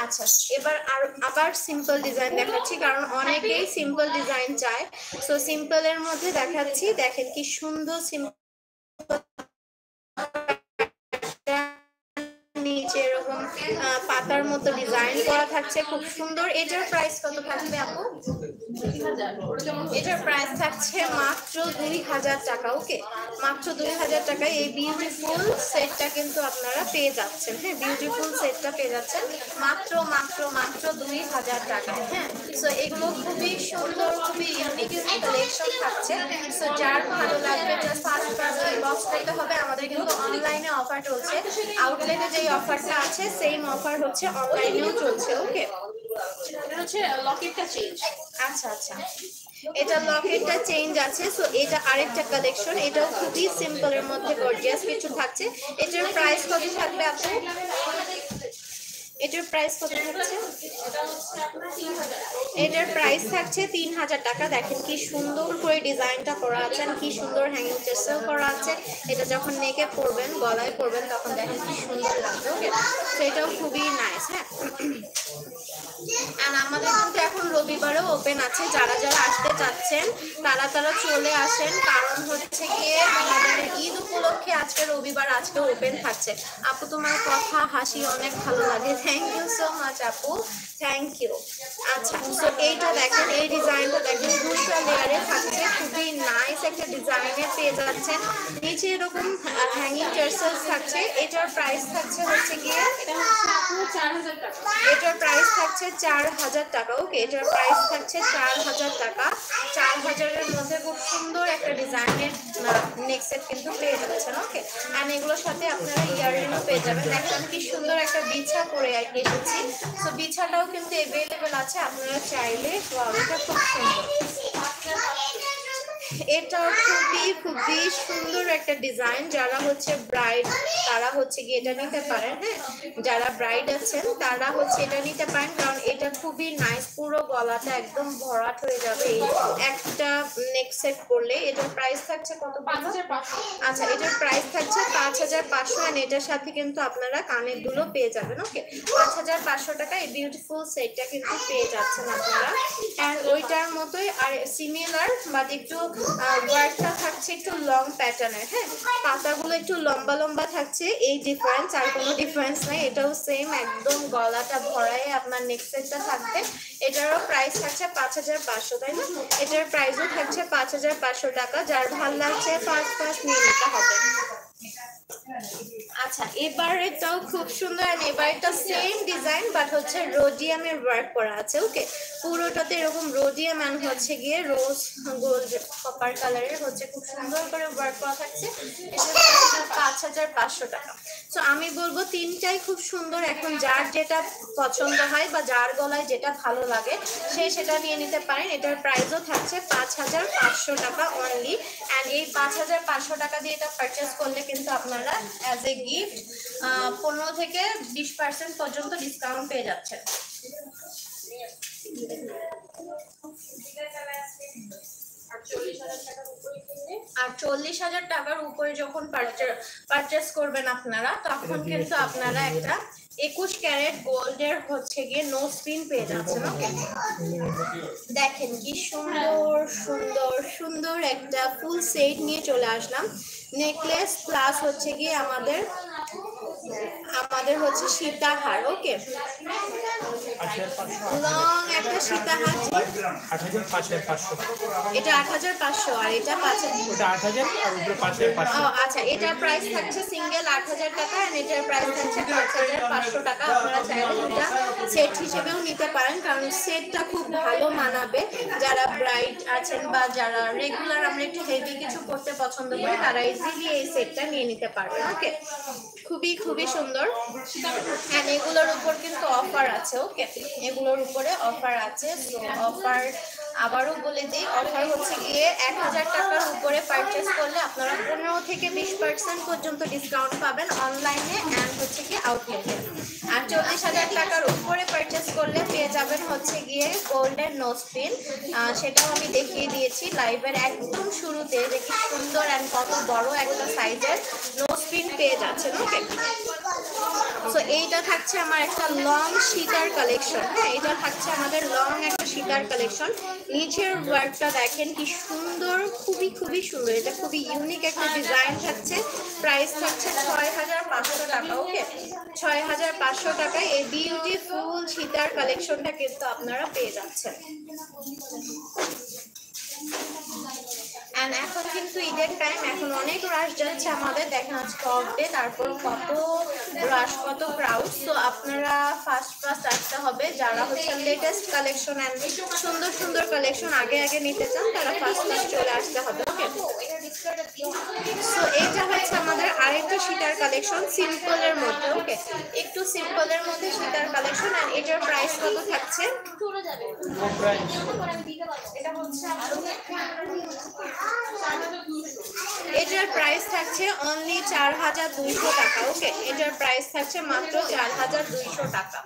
আচ্ছা, এবার আবার সিম্পল ডিজাইন দেখাচ্ছি, কারণ অনেকেই সিম্পল ডিজাইন চায়। সো সিম্পলের মধ্যে দেখাচ্ছি, দেখেন কি সুন্দর সিম্পল, নিচে এরকম পাতার মতো ডিজাইন করা থাকছে, খুব সুন্দর। এটার প্রাইস কত থাকবে আপু? এটার প্রাইস থাকছে মাত্র ২,০০০ টাকা। ওকে, মাত্র ২,০০০ টাকায় এই বিউটিফুল সেটটা কিন্তু আপনারা পেয়ে যাচ্ছেন। হ্যাঁ, বিউটিফুল সেটটা পেয়ে যাচ্ছেন মাত্র মাত্র মাত্র ২,০০০ টাকায়। হ্যাঁ, সো এগুলো খুবই সুন্দর, খুবই ইউনিক ইউনিক কালেকশন থাকছে। সো যার ভালো লাগবে জাস্ট ফার্স্ট ইনবক্স করতে হবে। আমাদের কিন্তু অনলাইনে অফার চলছে, আউটলেটে যেই অফারটা আছে সেম অফার হচ্ছে অনলাইনেও চলছে। ওকে, এটা হচ্ছে লকেটটা চেঞ্জ। আচ্ছা আচ্ছা, এটা লকেটটা চেঞ্জ আছে। সো এটা আরেকটা কালেকশন, এটাও খুবই সিম্পলের মধ্যে গর্জিয়াস কিছু থাকছে। এটার প্রাইস কত থাকবে আপু? এটার প্রাইস কত থাকছে? এটার প্রাইস থাকছে ৩,০০০ টাকা। দেখেন কি সুন্দর করে ডিজাইনটা করা আছে, কি সুন্দর হ্যাঙ্গিং টেসেল করা আছে। এটা যখন নেকে পরবেন, গলায় পরবেন, তখন দেখেন কি সুন্দর লাগবে। ওকে, তো এটাও খুবই নাইস। হ্যাঁ, আর আমাদের কিন্তু এখন রবিবারও ওপেন আছে। যারা যারা আসতে চাচ্ছেন তারা তারা চলে আসেন, কারণ হচ্ছে গিয়ে আমাদের ঈদ উপলক্ষে আজকে রবিবার, আজকে ওপেন থাকছে। আপু তোমার কথা হাসি অনেক ভালো লাগে, থ্যাংক ইউ সো মাচ আপু, থ্যাংক ইউ। আচ্ছা, তো এইটা দেখেন, এই ডিজাইনটা দেখেন, দুইটা লেয়ারে থাকছে, খুবই নাইস একটা ডিজাইনে পেয়ে যাচ্ছেন। নিচে এরকম হ্যাঙ্গিং টার্সেলস থাকছে। এটার প্রাইস থাকছে হচ্ছে গিয়ে, এটার প্রাইস থাকছে ৪,০০০ টাকা। ওকে, এটার প্রাইস থাকছে ৪,০০০ টাকা। ৪,০০০-এর মধ্যে খুব সুন্দর একটা ডিজাইনের নেক সেট কিন্তু পেয়ে যাচ্ছেন। ওকে, অ্যান্ড এগুলোর সাথে আপনারা ইয়াররিংও পেয়ে যাবেন। দেখেন কি সুন্দর একটা বিছা পরে এসেছি। তো বিছাটাও কিন্তু অ্যাভেলেবেল আছে, আপনারা চাইলে। এটা খুব সুন্দর, এটাও খুবই খুবই সুন্দর একটা ডিজাইন। যারা হচ্ছে ব্রাইড তারা হচ্ছে গিয়ে এটা নিতে পারেন। হ্যাঁ, যারা ব্রাইড আছেন তারা হচ্ছে এটা নিতে পারেন, কারণ এটা খুবই নাইস। পুরো গলাটা একদম ভরাট হয়ে যাবে এই একটা নেক সেট করলে। এটার প্রাইস থাকছে কত? ৫,৫০০। আচ্ছা, এটার প্রাইস থাকছে ৫,৫০০, এন্ড এটার সাথে কিন্তু আপনারা কানের দুলো পেয়ে যাবেন। ওকে, ৫,৫০০ টাকা এই বিউটিফুল সেটটা কিন্তু পেয়ে যাচ্ছেন আপনারা। অ্যান্ড ওইটার মতোই আর সিমিলার, বাট একটু ওয়ার্কটা থাকছে একটু লং প্যাটার্নের। হ্যাঁ, পাতাগুলো একটু লম্বা লম্বা থাকছে, এই ডিফারেন্স, আর কোনো ডিফারেন্স নাই। এটাও সেম, একদম গলাটা ভরায় আপনার নেক সেটটা থাকবে। এটারও প্রাইস থাকছে ৫,৫০০, তাই না? এটার প্রাইসও থাকছে ৫,৫০০ টাকা। যার ভাল লাগছে ফার্স্ট নিয়ে নিতে হবে। আচ্ছা, এবার এটাও খুব সুন্দর, আর এবার এটা সেম ডিজাইন বাট হচ্ছে রোডিয়ামের ওয়ার্ক করা আছে। ওকে, পুরোটাতে এরকম রোডিয়াম এন্ড হচ্ছে গিয়ে রোজ গোল্ড কপার কালারের হচ্ছে খুব সুন্দর করে ওয়ার্ক করা থাকছে। এটা ৫,৫০০ টাকা। সো আমি বলবো তিনটাই খুব সুন্দর। এখন যার যেটা পছন্দ হয় বা যার গলায় যেটা ভালো লাগে সে সেটা নিয়ে নিতে পারেন। এটার প্রাইসও থাকছে ৫,৫০০ টাকা অনলি। অ্যান্ড এই ৫,৫০০ টাকা দিয়ে এটা পারচেস করলে কিন্তু আপনারা অ্যাজ এ গিফট ১৫ থেকে ২০% পর্যন্ত ডিসকাউন্ট পেয়ে যাচ্ছেন। আর ৪০,০০০ টাকার উপরে যখন পারচেস করবেন আপনারা, তখন কিন্তু আপনারা একটা ২১ ক্যারেট গোল্ডের হচ্ছে গিয়ে নোজ পিন পেয়ে যাচ্ছেন। ওকে, দেখেন কি সুন্দর সুন্দর সুন্দর একটা ফুল সেট নিয়ে চলে আসলাম। নেকলেস প্লাস হচ্ছে গিয়ে আমাদের হচ্ছে সীতাহার। ওকে, লং একটা সীতাহার। ৮,৫০০। এটা ৮,৫০০ আর এটা ৫,০০০। ওটা ৮,০০০ আর উপরে ৫,৫০০। আচ্ছা, এটার প্রাইস থাকছে সিঙ্গেল ৮,০০০ টাকা, আর এটার প্রাইস থাকছে ৫,৫০০ টাকা। আপনারা চাইলে দুটা সেট হিসেবেও নিতে পারেন, কারণ সেটটা খুব ভালো মানাবে যারা ব্রাইড আছেন বা যারা রেগুলার আমরা একটু হেভি কিছু করতে পছন্দ করি তারা ইজিলি এই সেটটা নিয়ে নিতে পারবেন। ওকে, খুবই খুবই সুন্দর। অ্যান্ড এগুলোর উপর কিন্তু অফার আছে। ওকে, এগুলোর উপরে অফার আছে। সো অফার আবারও বলে দিই, অফার হচ্ছে গিয়ে 1000 টাকার উপরে পারচেস করলে আপনারা 15 থেকে 20% পর্যন্ত ডিসকাউন্ট পাবেন অনলাইনে অ্যান্ড হচ্ছে গিয়ে আউটলেটে। আর 40,000 টাকার উপরে পারচেস করলে পেয়ে যাবেন হচ্ছে গিয়ে গোল্ডেন নোজ পিন। সেটাও আমি দেখিয়ে দিয়েছি লাইভের একদম শুরুতে যে কি সুন্দর অ্যান্ড কত বড় একটা সাইজের নোজ পিন পেয়ে যাচ্ছেন। ওকে, সো এইটা থাকছে আমার একটা লং সীতার কালেকশন। হ্যাঁ, এটা থাকছে আমাদের লং একটা সীতার কালেকশন। নিচের ওয়ার্কটা দেখেন কি সুন্দর, খুবই খুবই সুন্দর। এটা খুবই ইউনিক একটা ডিজাইন থাকছে। প্রাইস থাকছে 6500 টাকা। ওকে, 6500 টাকায় এই বিউটিফুল সীতার কালেকশনটা কিন্তু আপনারা পেয়ে যাচ্ছেন। এখন কিন্তু ঈদের টাইম, এখন অনেক রাশ যাচ্ছে আমাদের। দেখেন আজকে অফ ডে, তারপর কত রাশ, কত ক্রাউড। তো আপনারা ফার্স্ট আসতে হবে যারা হচ্ছে লেটেস্ট কালেকশন এন্ড সুন্দর সুন্দর কালেকশন আগে আগে নিতে চান, তারা ফার্স্ট চলে আসতে হবে। ওকে, সো এটা হচ্ছে আমাদের আরেকটা সীতার কালেকশন সিম্পলের মধ্যে। ওকে, একটু সিম্পলের মধ্যে সীতার কালেকশন। আর এটার প্রাইস কত থাকছে? এটার প্রাইস থাকছে অনলি 4200 টাকা। ওকে, এটার প্রাইস থাকছে মাত্র 4200 টাকা।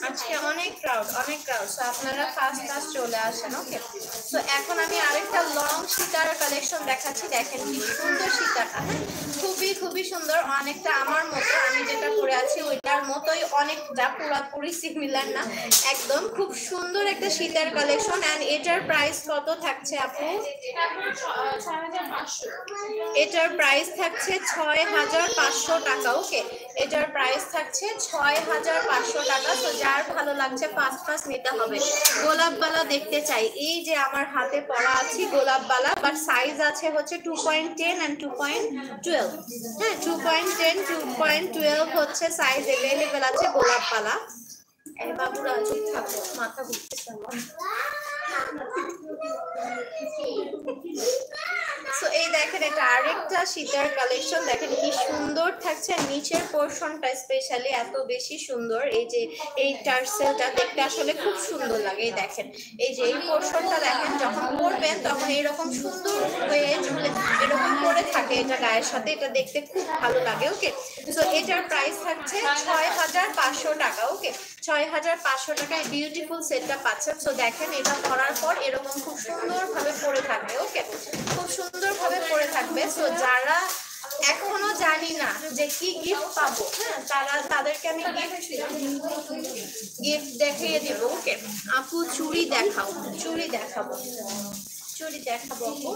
আজকে অনেক ক্রাউড, অনেক ক্রাউড। সো আপনারা ফার্স্ট চলে আসেন। ওকে, সো এখন আমি আরেকটা লং সীতার কালেকশন দেখাচ্ছি। দেখেন কি সুন্দর সীতাটা। হ্যাঁ, খুবই খুবই সুন্দর, অনেকটা আমার মতো, আমি যেটা পরে আছি ওইটার মতোই, অনেকটা পুরোপুরি সিমিলার না একদম। খুব সুন্দর একটা সীতার কালেকশন। এন্ড এটার প্রাইস কত থাকছে আপু? এটার প্রাইস থাকছে 6500 টাকা। ওকে, এটার প্রাইস থাকছে 6500 টাকা। তো যার ভালো লাগছে ফার্স্ট নিতে হবে। গোলাপ বালা দেখতে চাই, এই যে আমার হাতে পরা আছে গোলাপ বালা, বাট সাইজ আছে হচ্ছে 2.10 and 2.12। হ্যাঁ, 2.10 2.12 হচ্ছে সাইজ अवेलेबल আছে গোলাপ বালা। এই বাবুরা চুপ থাকো, মাথা ঘুরতেছে আমার। সো এই দেখেন এটা আরেকটা সীতার কালেকশন। দেখেন কি সুন্দর থাকছে, নিচের পোরশনটা স্পেশালি এত বেশি সুন্দর। এই যে এই টার্সেলটা দেখতে আসলে খুব সুন্দর লাগে। দেখেন এই যে এই পোরশনটা দেখেন, যখন পরবেন তখন এরকম সুন্দর হয়ে ঝুলে এরকম পরে থাকে এটা গায়ের সাথে, এটা দেখতে খুব ভালো লাগে। ওকে, সো এটার প্রাইস থাকছে 6500 টাকা। ওকে, 6500 টাকায় বিউটিফুল সেটটা পাচ্ছেন। সো দেখেন এটা পরার পর এরকম খুব সুন্দরভাবে পরে থাকবে। ওকে, খুব সুন্দরভাবে পরে থাকবে। সো যারা এখনো জানি না যে কি গিফট পাবো, হ্যাঁ, তাদেরকে আমি গিফট দেখিয়ে দিব। ওকে আপু, চুড়ি দেখাও, চুড়ি দেখাবো, চুড়ি দেখাবো আপু।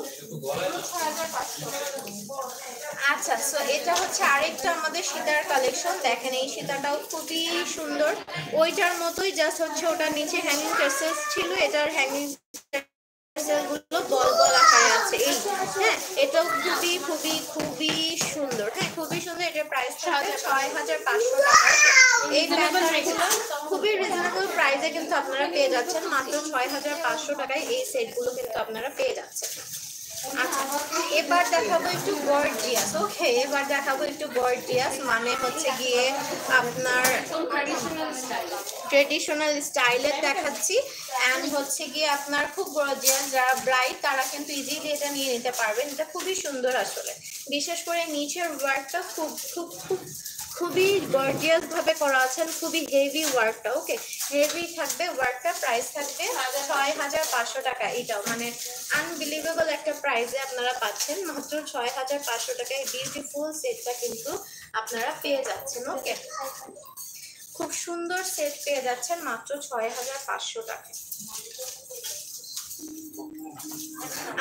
আচ্ছা, সো এটা হচ্ছে আরেকটা আমাদের সীতার কালেকশন। দেখেন এই সীতাটাও খুবই সুন্দর, ওইটার মতোই, জাস্ট হচ্ছে ওটার নিচে হ্যাঙ্গিং টার্সেলস ছিল, এটার হ্যাঙ্গিং টার্সেলগুলো বল বল আকারে আছে। এই হ্যাঁ, এটাও খুবই খুবই খুবই সুন্দর। হ্যাঁ, খুবই সুন্দর। এটার প্রাইস হচ্ছে 6500 টাকা। এই প্যাটার্নগুলো খুবই রিজনেবল প্রাইসে কিন্তু আপনারা পেয়ে যাচ্ছেন মাত্র 6500 টাকায়। এই সেটগুলো কিন্তু আপনারা পেয়ে যাচ্ছেন। আচ্ছা, এবার দেখাবো একটু গর্জিয়াস। ওকে, এবার দেখাবো একটু গর্জিয়াস, মানে হচ্ছে গিয়ে আপনার ট্রেডিশনাল স্টাইলের দেখাচ্ছি। এন্ড হচ্ছে গিয়ে আপনার খুব গর্জিয়াস যারা ব্রাইড তারা কিন্তু ইজিলি এটা নিয়ে নিতে পারবেন। এটা খুবই সুন্দর আসলে, বিশেষ করে নিচের ওয়ার্কটা খুব খুব খুব খুবই গর্জিয়াস ভাবে করা আছে, খুবই হেভি ওয়ার্কটা। ওকে, হেভি থাকবে ওয়ার্কটা। প্রাইস থাকবে 6500 টাকা। এটাও মানে আনবিলিভেবল একটা প্রাইসে আপনারা পাচ্ছেন মাত্র 6500 টাকায় বিউটিফুল সেটটা কিন্তু আপনারা পেয়ে যাচ্ছেন। ওকে, খুব সুন্দর সেট পেয়ে যাচ্ছেন মাত্র 6500 টাকায়।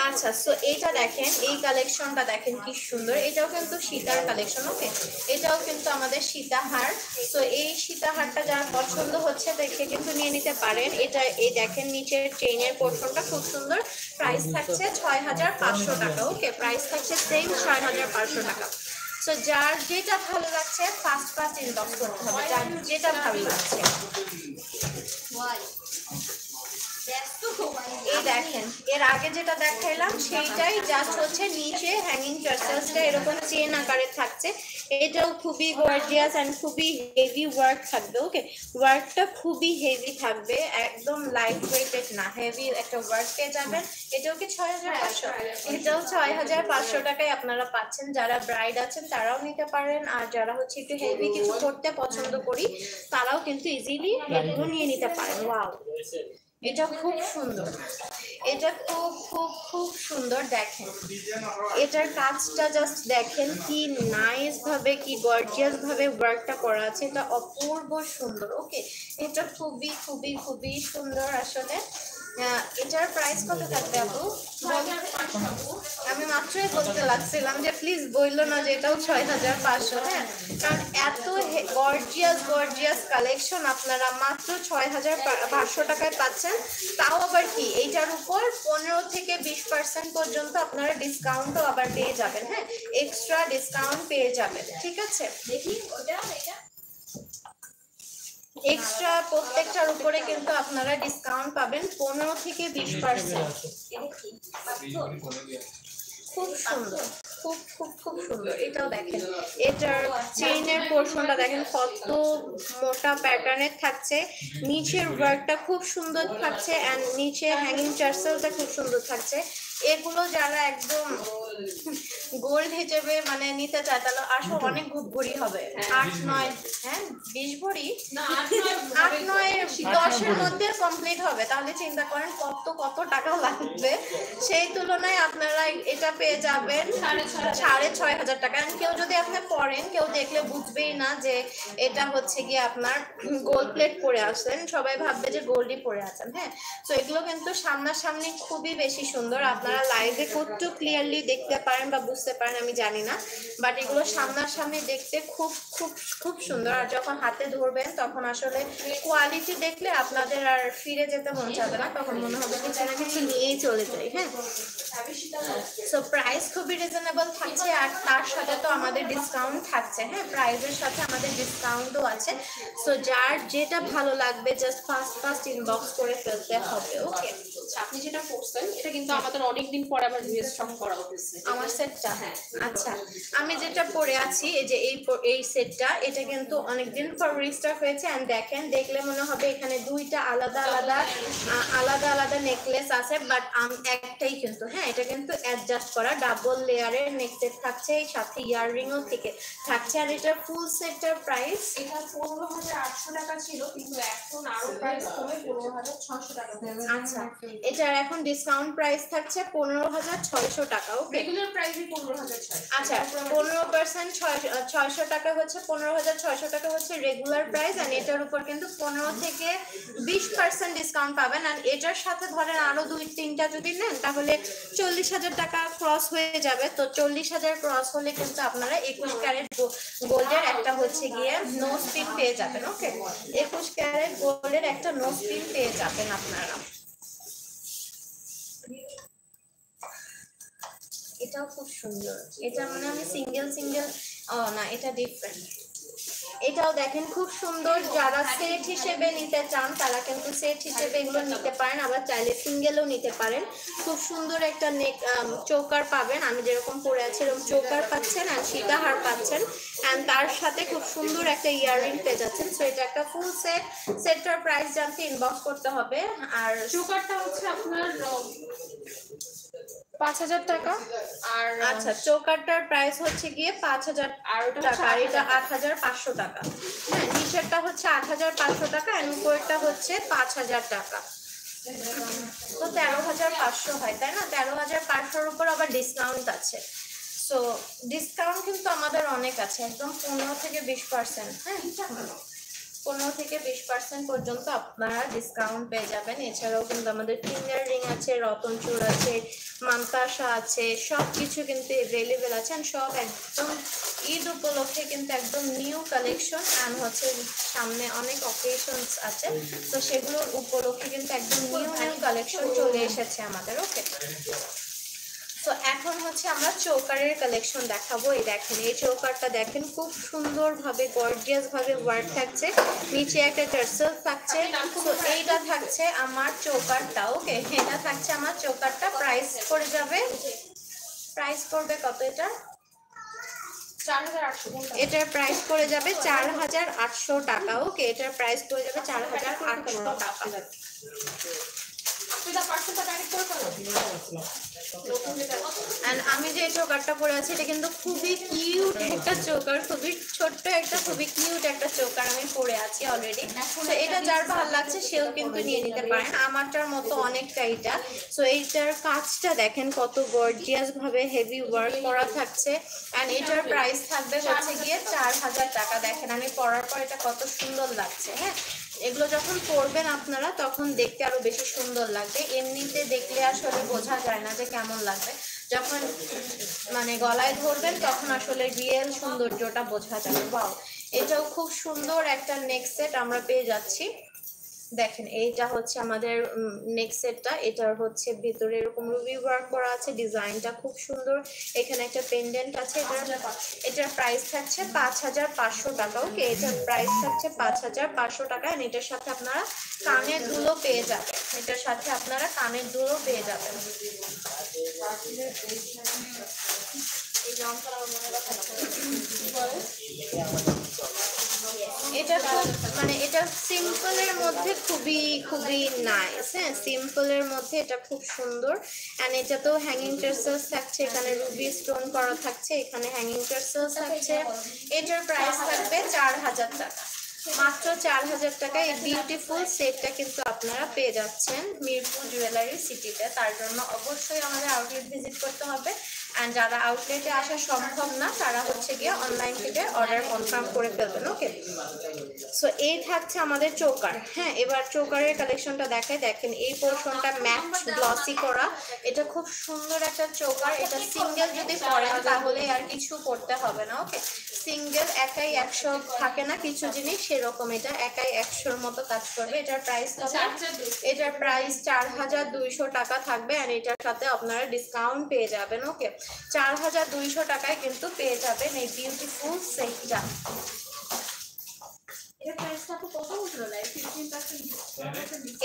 আচ্ছা, সো এইটা দেখেন, এই কালেকশনটা দেখেন কি সুন্দর। এটাও কিন্তু সীতার কালেকশন। ওকে, এটাও কিন্তু আমাদের সীতাহার। সো এই সীতাহারটা যার পছন্দ হচ্ছে দেখে কিন্তু নিয়ে নিতে পারেন। এটা এই দেখেন নিচের চেইনের পোর্শনটা খুব সুন্দর। প্রাইস থাকছে 6500 টাকা। ওকে, প্রাইস থাকছে সেম 6500 টাকা। সো যার যেটা ভালো লাগছে ফার্স্ট ইনবক্স করতে হবে, যার যেটা ভালো লাগছে। এই দেখেন, এর আগে যেটা দেখাইলাম সেইটাই, জাস্ট হচ্ছে নিচে হ্যাঙ্গিং টার্সেলসটা এরকম চেন আকারে থাকছে। এটাও খুবই গর্জিয়াস এন্ড খুবই হেভি ওয়ার্ক থাকবে। ওকে, ওয়ার্কটা খুবই হেভি থাকবে, একদম লাইট ওয়েটেড না, হেভি একটা ওয়ার্ক পেয়ে যাবেন। এটাও কি 6500? এটাও 6500 টাকায় আপনারা পাচ্ছেন। যারা ব্রাইড আছেন তারাও নিতে পারেন, আর যারা হচ্ছে একটু হেভি কিছু করতে পছন্দ করি তারাও কিন্তু ইজিলি এগুলো নিয়ে নিতে পারেন। ওয়াও, এটা খুব সুন্দর, এটা খুব খুব খুব সুন্দর। দেখেন এটার কাজটা জাস্ট দেখেন কি নাইস ভাবে, কি গর্জিয়াস ভাবে ওয়ার্কটা করা আছে, এটা অপূর্ব সুন্দর। ওকে, এটা খুবই খুবই খুবই সুন্দর আসলে। এটার প্রাইস কত থাকবে আপু? আমি মাত্রই বলতে লাগছিলাম যে প্লিজ বললো না যে এটাও 6500। হ্যাঁ, কারণ এত গর্জিয়াস কালেকশন আপনারা মাত্র 6500 টাকায় পাচ্ছেন। তাও আবার কি, এইটার উপর 15 থেকে 20% পর্যন্ত আপনারা ডিসকাউন্টও আবার পেয়ে যাবেন। হ্যাঁ, এক্সট্রা ডিসকাউন্ট পেয়ে যাবেন। ঠিক আছে, দেখি ওটা, এটা এক্সট্রা প্রত্যেকটার উপরে কিন্তু আপনারা ডিসকাউন্ট পাবেন 15 থেকে 20%। খুব সুন্দর, খুব খুব খুব সুন্দর। এটাও দেখেন, এটার চেইনের পোর্শনটা দেখেন কত মোটা প্যাটার্নের থাকছে, নিচের ওয়ার্কটা খুব সুন্দর থাকছে এন্ড নিচে হ্যাঙ্গিং টার্সেলটা খুব সুন্দর থাকছে। এগুলো যারা একদম গোল্ড হিসেবে মানে নিতে চায় তাহলে আসো, অনেক ভরি হবে। 8-9, হ্যাঁ 20 ভরি, 8-9-10-এর মধ্যে কমপ্লিট হবে। তাহলে চিন্তা করেন কত কত টাকা লাগবে। সেই তুলনায় আপনারা এটা পেয়ে যাবেন 6500 টাকা। কেউ যদি আপনি পরেন, কেউ দেখলে বুঝবেই না যে এটা হচ্ছে গিয়ে আপনার গোল্ড প্লেট পরে আসছেন, সবাই ভাববে যে গোল্ডই পরে আছেন। হ্যাঁ, তো এগুলো কিন্তু সামনাসামনি খুবই বেশি সুন্দর। আপনারা লাইভে কত ক্লিয়ারলি দেখতে পারেন বা বুঝতে পারেন আমি জানি না, বাট এগুলো সামনাসামনি দেখতে খুব খুব খুব সুন্দর। আর যখন হাতে ধরবেন তখন আসলে কোয়ালিটি দেখলে আপনাদের আর ফিরে যেতে মন চাবে না, তখন মনে হবে কিছু না কিছু নিয়েই চলে যাই। হ্যাঁ, সো প্রাইস খুবই রিজনেবল থাকছে, আর তার সাথে তো আমাদের ডিসকাউন্ট থাকছে। হ্যাঁ, প্রাইসের সাথে আমাদের ডিসকাউন্টও আছে। সো যার যেটা ভালো লাগবে জাস্ট ফার্স্ট ইনবক্স করে ফেলতে হবে। ওকে, আপনি যেটা করছেন এটা কিন্তু আমাদের অনেকদিন পরে আবার রিস্টক করা হয়েছে। আমার সেটটা, হ্যাঁ আচ্ছা, আমি যেটা পরে আছি এই যে এই সেটটা, এটা কিন্তু অনেকদিন পর রিস্টক হয়েছে। এন্ড দেখেন, দেখলে মনে হবে এখানে দুইটা আলাদা আলাদা নেকলেস আছে, বাট একটাই কিন্তু। হ্যাঁ, এটা কিন্তু অ্যাডজাস্ট করা ডাবল লেয়ারের নেক সেট থাকছে, সাথে ইয়াররিংও থেকে থাকছে। আর এটা ফুল সেটটার প্রাইস, এটা 15800 টাকা ছিল, কিন্তু এখন আরো প্রাইস কমে 15600 টাকা হয়েছে। আচ্ছা, এটার এখন ডিসকাউন্ট প্রাইস থাকছে 15600 টাকা। ওকে, রেগুলার প্রাইসই 15600। আচ্ছা, 15% 600 টাকা হচ্ছে, 15600 টাকা হচ্ছে রেগুলার প্রাইস। আর এটার উপর কিন্তু 15 থেকে 20% ডিসকাউন্ট পাবেন। আর এটার সাথে ধরেন আরো 2-3টা যদি নেন তাহলে 40000 টাকা ক্রস হয়ে যাবে। তো 40000 ক্রস হলে কিন্তু আপনারা 21 ক্যারেট গোল্ডের একটা হচ্ছে গিয়ে নোজ পিন পেয়ে যাবেন। ওকে, 21 ক্যারেট গোল্ডের একটা নোজ পিন পেয়ে যাবেন আপনারা। এটাও খুব সুন্দর। এটা মানে আমি সিঙ্গেল না, এটা ডিফারেন্ট। এটাও দেখেন খুব সুন্দর। যারা সেট হিসেবে নিতে চান তারা কিন্তু সেট হিসেবে এগুলো নিতে পারেন, আবার চাইলে সিঙ্গেলও নিতে পারেন। খুব সুন্দর একটা নেক চৌকার পাবেন, আমি যেরকম পরে আছি এরকম চৌকার পাচ্ছেন, আর সীতাহার পাচ্ছেন, অ্যান্ড তার সাথে খুব সুন্দর একটা ইয়াররিং পেয়ে যাচ্ছেন। সো এটা একটা ফুল সেটটার প্রাইস জানতে ইনবক্স করতে হবে। আর চোকারটা হচ্ছে আপনার 5000 টাকা। আর আচ্ছা, চৌকারটার প্রাইস হচ্ছে গিয়ে 5000 টাকা, আর এটা 8500 টাকা। হ্যাঁ, নিচেরটা হচ্ছে 8500 টাকা, আর উপরেরটা হচ্ছে 5000 টাকা। তো 13500 হয়, তাই না? 13500-র উপর আবার ডিসকাউন্ট আছে। সো ডিসকাউন্ট কিন্তু আমাদের অনেক আছে, একদম 15 থেকে 20%। হ্যাঁ, 15 থেকে 20% পর্যন্ত আপনারা ডিসকাউন্ট পেয়ে যাবেন। এছাড়াও কিন্তু আমাদের ফিঙ্গার রিং আছে, রতন চূড় আছে, মান্তাসা আছে, সব কিছু কিন্তু অ্যাভেলেবেল আছে। সব একদম ঈদ উপলক্ষে কিন্তু একদম নিউ কালেকশন অ্যান্ড হচ্ছে সামনে অনেক অকেশনস আছে, তো সেগুলোর উপলক্ষে কিন্তু একদম নিউ কালেকশন চলে এসেছে আমাদের। ওকে, তো এখন হচ্ছে আমরা চৌকারের কালেকশন দেখাবো। এই দেখেন, এই চৌকারটা দেখেন, খুব সুন্দরভাবে গর্জিয়াস ভাবে ওয়ার্ক থাকছে, নিচে একটা টার্সেল থাকছে। তো এইটা থাকছে আমার চৌকারটা। ওকে, এটা থাকছে আমার চৌকারটা। প্রাইস পড়ে যাবে, প্রাইস পড়বে কত? এটার প্রাইস পড়ে যাবে 4800 টাকা। ওকে, এটার প্রাইস পড়ে যাবে 4800 টাকা। আমি যে চোকারটা পরে আছি এটা কিন্তু খুবই কিউট একটা চোকার, খুবই ছোট্ট একটা, খুবই কিউট একটা চোকার আমি পরে আছি অলরেডি। তো এটা যার ভালো লাগছে সেও কিন্তু নিয়ে নিতে পারেন, আমারটার মতো অনেকটা এটা। তো এইটার কাজটা দেখেন কত গর্জিয়াস ভাবে হেভি ওয়ার্ক করা থাকছে। এন্ড এটার প্রাইস থাকবে হচ্ছে গিয়ে 4000 টাকা। দেখেন আমি পরার পর এটা কত সুন্দর লাগছে। হ্যাঁ, এগুলো যখন পরবেন আপনারা তখন দেখতে আরো বেশি সুন্দর লাগবে। এমনিতে দেখলে আসলে বোঝা যায় না যে কেমন লাগবে, যখন মানে গলায় ধরবেন তখন আসলে রিয়েল সৌন্দর্যটা বোঝা যাবে। ওয়াও, এটাও খুব সুন্দর একটা নেক সেট আমরা পেয়ে যাচ্ছি। দেখেন এইটা হচ্ছে আমাদের নেক সেটটা। এটার হচ্ছে ভিতরে এরকম রুবি ওয়ার্ক করা আছে, ডিজাইনটা খুব সুন্দর। এখানে একটা পেন্ডেন্ট আছে। এটার প্রাইস থাকছে 5500 টাকা। ওকে, এটার প্রাইস থাকছে 5500 টাকা। আর এটার সাথে আপনারা কানের দুলও পেয়ে যাবেন, এটার সাথে আপনারা কানের দুলও পেয়ে যাবেন। এটা মানে এটা সিম্পলের মধ্যে খুবই খুবই নাইস। হ্যাঁ, সিম্পলের মধ্যে এটা খুব সুন্দর। এন্ড এটা তো হ্যাঙ্গিং টার্সেলস থাকছে, এখানে রুবি স্টোন করা থাকছে, এখানে হ্যাঙ্গিং টার্সেলস থাকছে। এটার প্রাইস থাকবে 4000 টাকা, মাত্র 4000 টাকায় এই বিউটিফুল সেটটা কিন্তু আপনারা পেয়ে যাচ্ছেন মিরপুর জুয়েলারি সিটিতে। তার জন্য অবশ্যই আমাদের আউটলেট ভিজিট করতে হবে। অ্যান্ড যারা আউটলেটে আসা সম্ভব না তারা হচ্ছে গিয়ে অনলাইন থেকে অর্ডার কনফার্ম করে ফেলবেন। ওকে, সো এই থাকছে আমাদের চোকার। হ্যাঁ, এবার চোকারের কালেকশনটা দেখাই। দেখেন এই পোর্শনটা ম্যাট গ্লসি করা, এটা খুব সুন্দর একটা চোকার। এটা সিঙ্গেল যদি পরেন তাহলে আর কিছু করতে হবে না। ওকে, সিঙ্গেল একাই 100 থাকে না কিছু জিনিস, সেরকম এটা একাই 100-র মতো কাজ করবে। এটার প্রাইস কত? এটার প্রাইস 4200 টাকা থাকবে। আর এটার সাথে আপনারা ডিসকাউন্ট পেয়ে যাবেন। ওকে, 4200 টাকায় কিন্তু পেয়ে যাবেন এই বিউটিফুল সেটটা।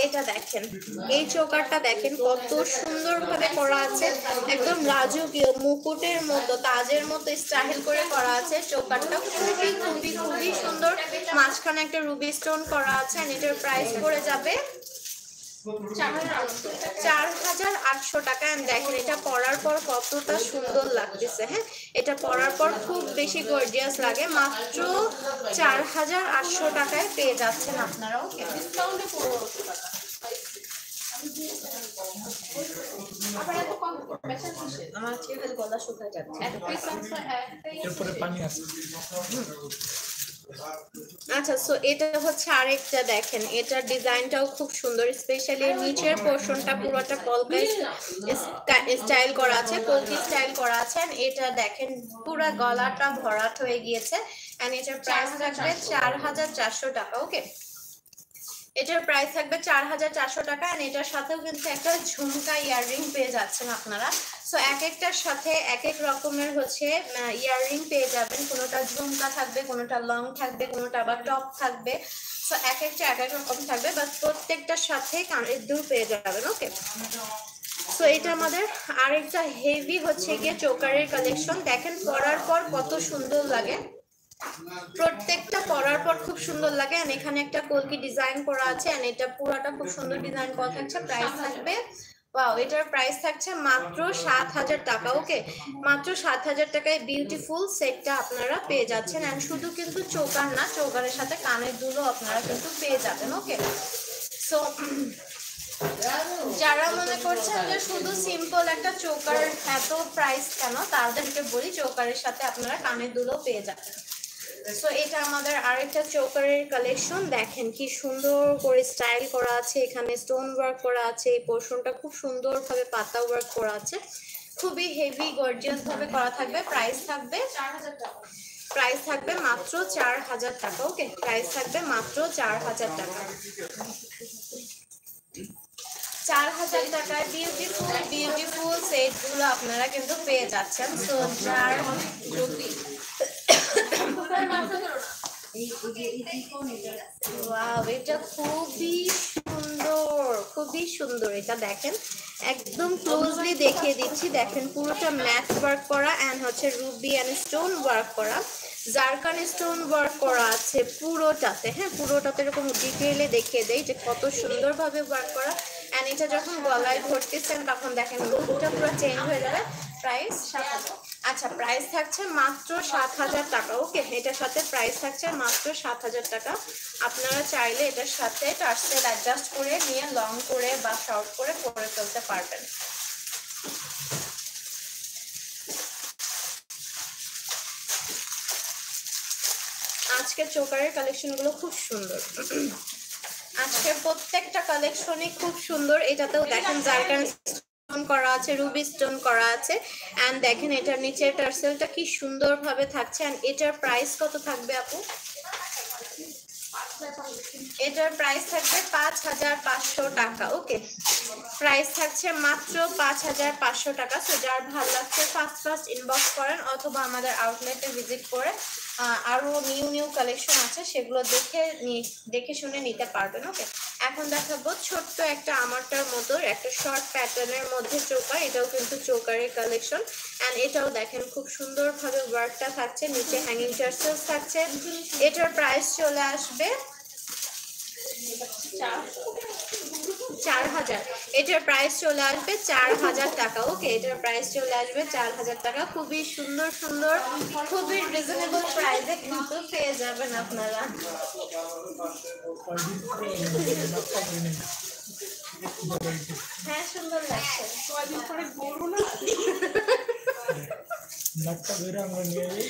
এটা দেখেন, এই চোকারটা দেখেন কত সুন্দর ভাবে করা আছে, একদম রাজকীয় মুকুটের মতো, তাজের মতো স্টাইল করে করা আছে। চোকারটা খুবই খুবই খুবই সুন্দর, মাঝখানে একটা রুবি স্টোন করা আছে। আর এটার প্রাইস পড়ে যাবে 4800 টাকা। দেখেন এটা পরার পর কতটা সুন্দর লাগতেছে। হ্যাঁ, এটা পরার পর খুব বেশি গর্জিয়াস লাগে। মাত্র 4800 টাকায় পেয়ে যাচ্ছেন আপনারা। ওকে, ডিসকাউন্টে 1500 টাকা। আমার চেয়ে গলা শুকায় যাচ্ছে। এরপরে পানি আছে। আচ্ছা, সো এটা হচ্ছে আরেকটা। দেখেন এটার ডিজাইনটাও খুব সুন্দর, স্পেশালি নিচের পোরশনটা পুরোটা কলকাই স্টাইল করা আছে, কলকি স্টাইল করা আছে। এটা দেখেন পুরো গলাটা ভরাট হয়ে গিয়েছে। এন্ড এটার প্রাইস থাকবে 4400 টাকা। ওকে, এটার প্রাইস থাকবে 4400 টাকা। আর এটার সাথেও কিন্তু একটা ঝুমকা ইয়াররিং পেয়ে যাচ্ছেন আপনারা। সো এক একটার সাথে এক এক রকমের হচ্ছে ইয়াররিং পেয়ে যাবেন। কোনোটা ঝুমকা থাকবে, কোনোটা লং থাকবে, কোনোটা আবার টপ থাকবে। সো এক একটা এক এক রকম থাকবে, বাট প্রত্যেকটার সাথে কানের দুল পেয়ে যাবেন। ওকে, সো এটা আমাদের আরেকটা হেভি হচ্ছে গিয়ে চোকারের কালেকশন। দেখেন পরার পর কত সুন্দর লাগে, প্রত্যেকটা পরার পর খুব সুন্দর লাগে। আর এখানে একটা কলকি ডিজাইন করা আছে। আর এটা পুরোটা খুব সুন্দর ডিজাইন করা থাকছে। প্রাইস থাকবে, ওয়াও, এটার প্রাইস থাকছে মাত্র 7000 টাকা। ওকে, মাত্র 7000 টাকায় বিউটিফুল সেটটা আপনারা পেয়ে যাচ্ছেন। আর শুধু কিন্তু চোকার না, চোকারের সাথে কানের দুলও আপনারা কিন্তু পেয়ে যাবেন। ওকে, সো যারা মনে করছেন যে শুধু সিম্পল একটা চোকার এত প্রাইস কেন, তাদেরকে বলি চোকারের সাথে আপনারা কানের দুলও পেয়ে যাবেন। সো এটা আমাদের আরেকটা চোকারের কালেকশন। দেখেন কি সুন্দর করে স্টাইল করা আছে, এখানে স্টোন ওয়ার্ক করা আছে, এই পোর্শনটা খুব সুন্দরভাবে পাতা ওয়ার্ক করা আছে, খুবই হেভি গর্জিয়াস ভাবে করা থাকবে। প্রাইস থাকবে 4000 টাকা। প্রাইস থাকবে মাত্র 4000 টাকা। ওকে, প্রাইস থাকবে মাত্র 4000 টাকা। 4000 টাকায় বিউটিফুল সেটগুলো আপনারা কিন্তু পেয়ে যাচ্ছেন। সো যার ওয়াও, এটা খুবই সুন্দর, খুবই সুন্দর। এটা দেখেন, একদম ক্লোজলি দেখিয়ে দিচ্ছি। দেখেন পুরোটা ম্যাট ওয়ার্ক করা এন্ড হচ্ছে রুবি এন্ড স্টোন ওয়ার্ক করা, জারকান স্টোন ওয়ার্ক করা আছে পুরোটাতে। হ্যাঁ, পুরোটাতে এরকম ডিটেইলে দেখিয়ে দেই যে কত সুন্দরভাবে ওয়ার্ক করা। এন্ড এটা যখন গলায় ধরতেছেন তখন দেখেন লুকটা পুরো চেঞ্জ হয়ে যাবে। প্রাইস 7000। আচ্ছা, প্রাইস থাকছে মাত্র 7000 টাকা। ওকে, এটার সাথে প্রাইস থাকছে মাত্র 7000 টাকা। আপনারা চাইলে এটার সাথে টার্সেল অ্যাডজাস্ট করে নিয়ে লং করে বা শর্ট করে পরে ফেলতে পারবেন। আজকে চোকারের কালেকশনগুলো খুব সুন্দর। আজকে প্রত্যেকটা কালেকশনই খুব সুন্দর। এটাতেও দেখেন জারকান স্টোন করা আছে, রুবি স্টোন করা আছে এন্ড দেখেন এটার নিচের টার্সেলটা কি সুন্দরভাবে থাকছে। এন্ড এটার প্রাইস কত থাকবে আপু? এটার প্রাইস থাকবে 5500 টাকা। ওকে, প্রাইস থাকছে মাত্র 5500 টাকা। সো যার ভালো লাগছে ফার্স্ট ইনবক্স করেন অথবা আমাদের আউটলেটে ভিজিট করে আরো নিউ কালেকশন আছে সেগুলো দেখে শুনে নিতে পারবেন। ওকে, এখন দেখাবো ছোট্ট একটা আমারটার মতো একটা শর্ট প্যাটার্নের মধ্যে চোকার। এটাও কিন্তু চোকারের কালেকশন এন্ড এটাও দেখেন খুব সুন্দরভাবে ওয়ার্কটা থাকছে, নিচে হ্যাঙ্গিং টার্সেলস থাকছে। এটার প্রাইস চলে আসবে 4000। এটার প্রাইস চলে আসবে 4000 টাকা। ওকে, এটার প্রাইস চলে আসবে 4000 টাকা। খুবই সুন্দর, খুবই রিজনেবল প্রাইসে কিন্তু পেয়ে যাবেন আপনারা। হ্যাঁ, সুন্দর লাগছে। কয়দিন পরে বলবো না নাকটা ধরে আমরা নিয়ে যাই,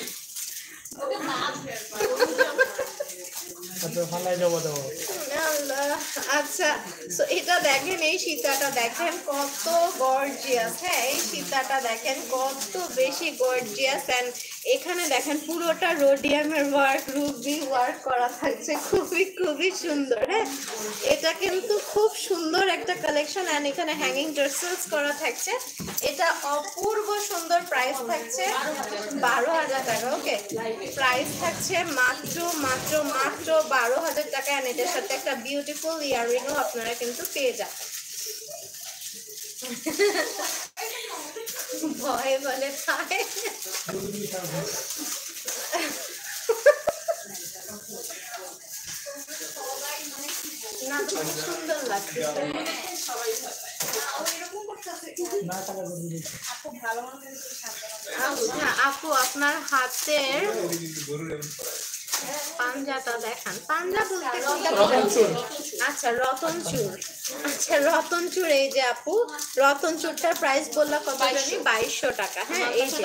ওকে মাছ তারপরে ফালাই দেবো দেবো। আচ্ছা, সো এটা দেখেন, এই সীতাটা দেখেন কত গর্জিয়াস। হ্যাঁ, এই সীতাটা দেখেন কত বেশি গর্জিয়াস এন্ড এখানে দেখেন পুরোটা রোডিয়ামের ওয়ার্ক, রুবি ওয়ার্ক করা থাকছে, খুবই সুন্দর। হ্যাঁ, এটা কিন্তু খুব সুন্দর একটা কালেকশন এন্ড এখানে হ্যাঙ্গিং টার্সেলস করা থাকছে। এটা অপূর্ব সুন্দর। প্রাইস থাকছে 12000 টাকা। ওকে, প্রাইস থাকছে মাত্র 12000 টাকা এন্ড এটার সাথে একটা বিউটিফুল ইয়াররিংও আপনারা কিন্তু পেয়ে যাবেন। ভয় বলে তাই না, খুব সুন্দর লাগছে। না টাকা করে দিচ্ছি। আচ্ছা আপু, আপনার হাতের পাঞ্জাটা দেখান। পাঞ্জা বলতে আচ্ছা রতনচুর। আচ্ছা রতনচুর, এই যে আপু রতনচুরটার প্রাইস বললা কত জানি? 2200 টাকা। হ্যাঁ, এই যে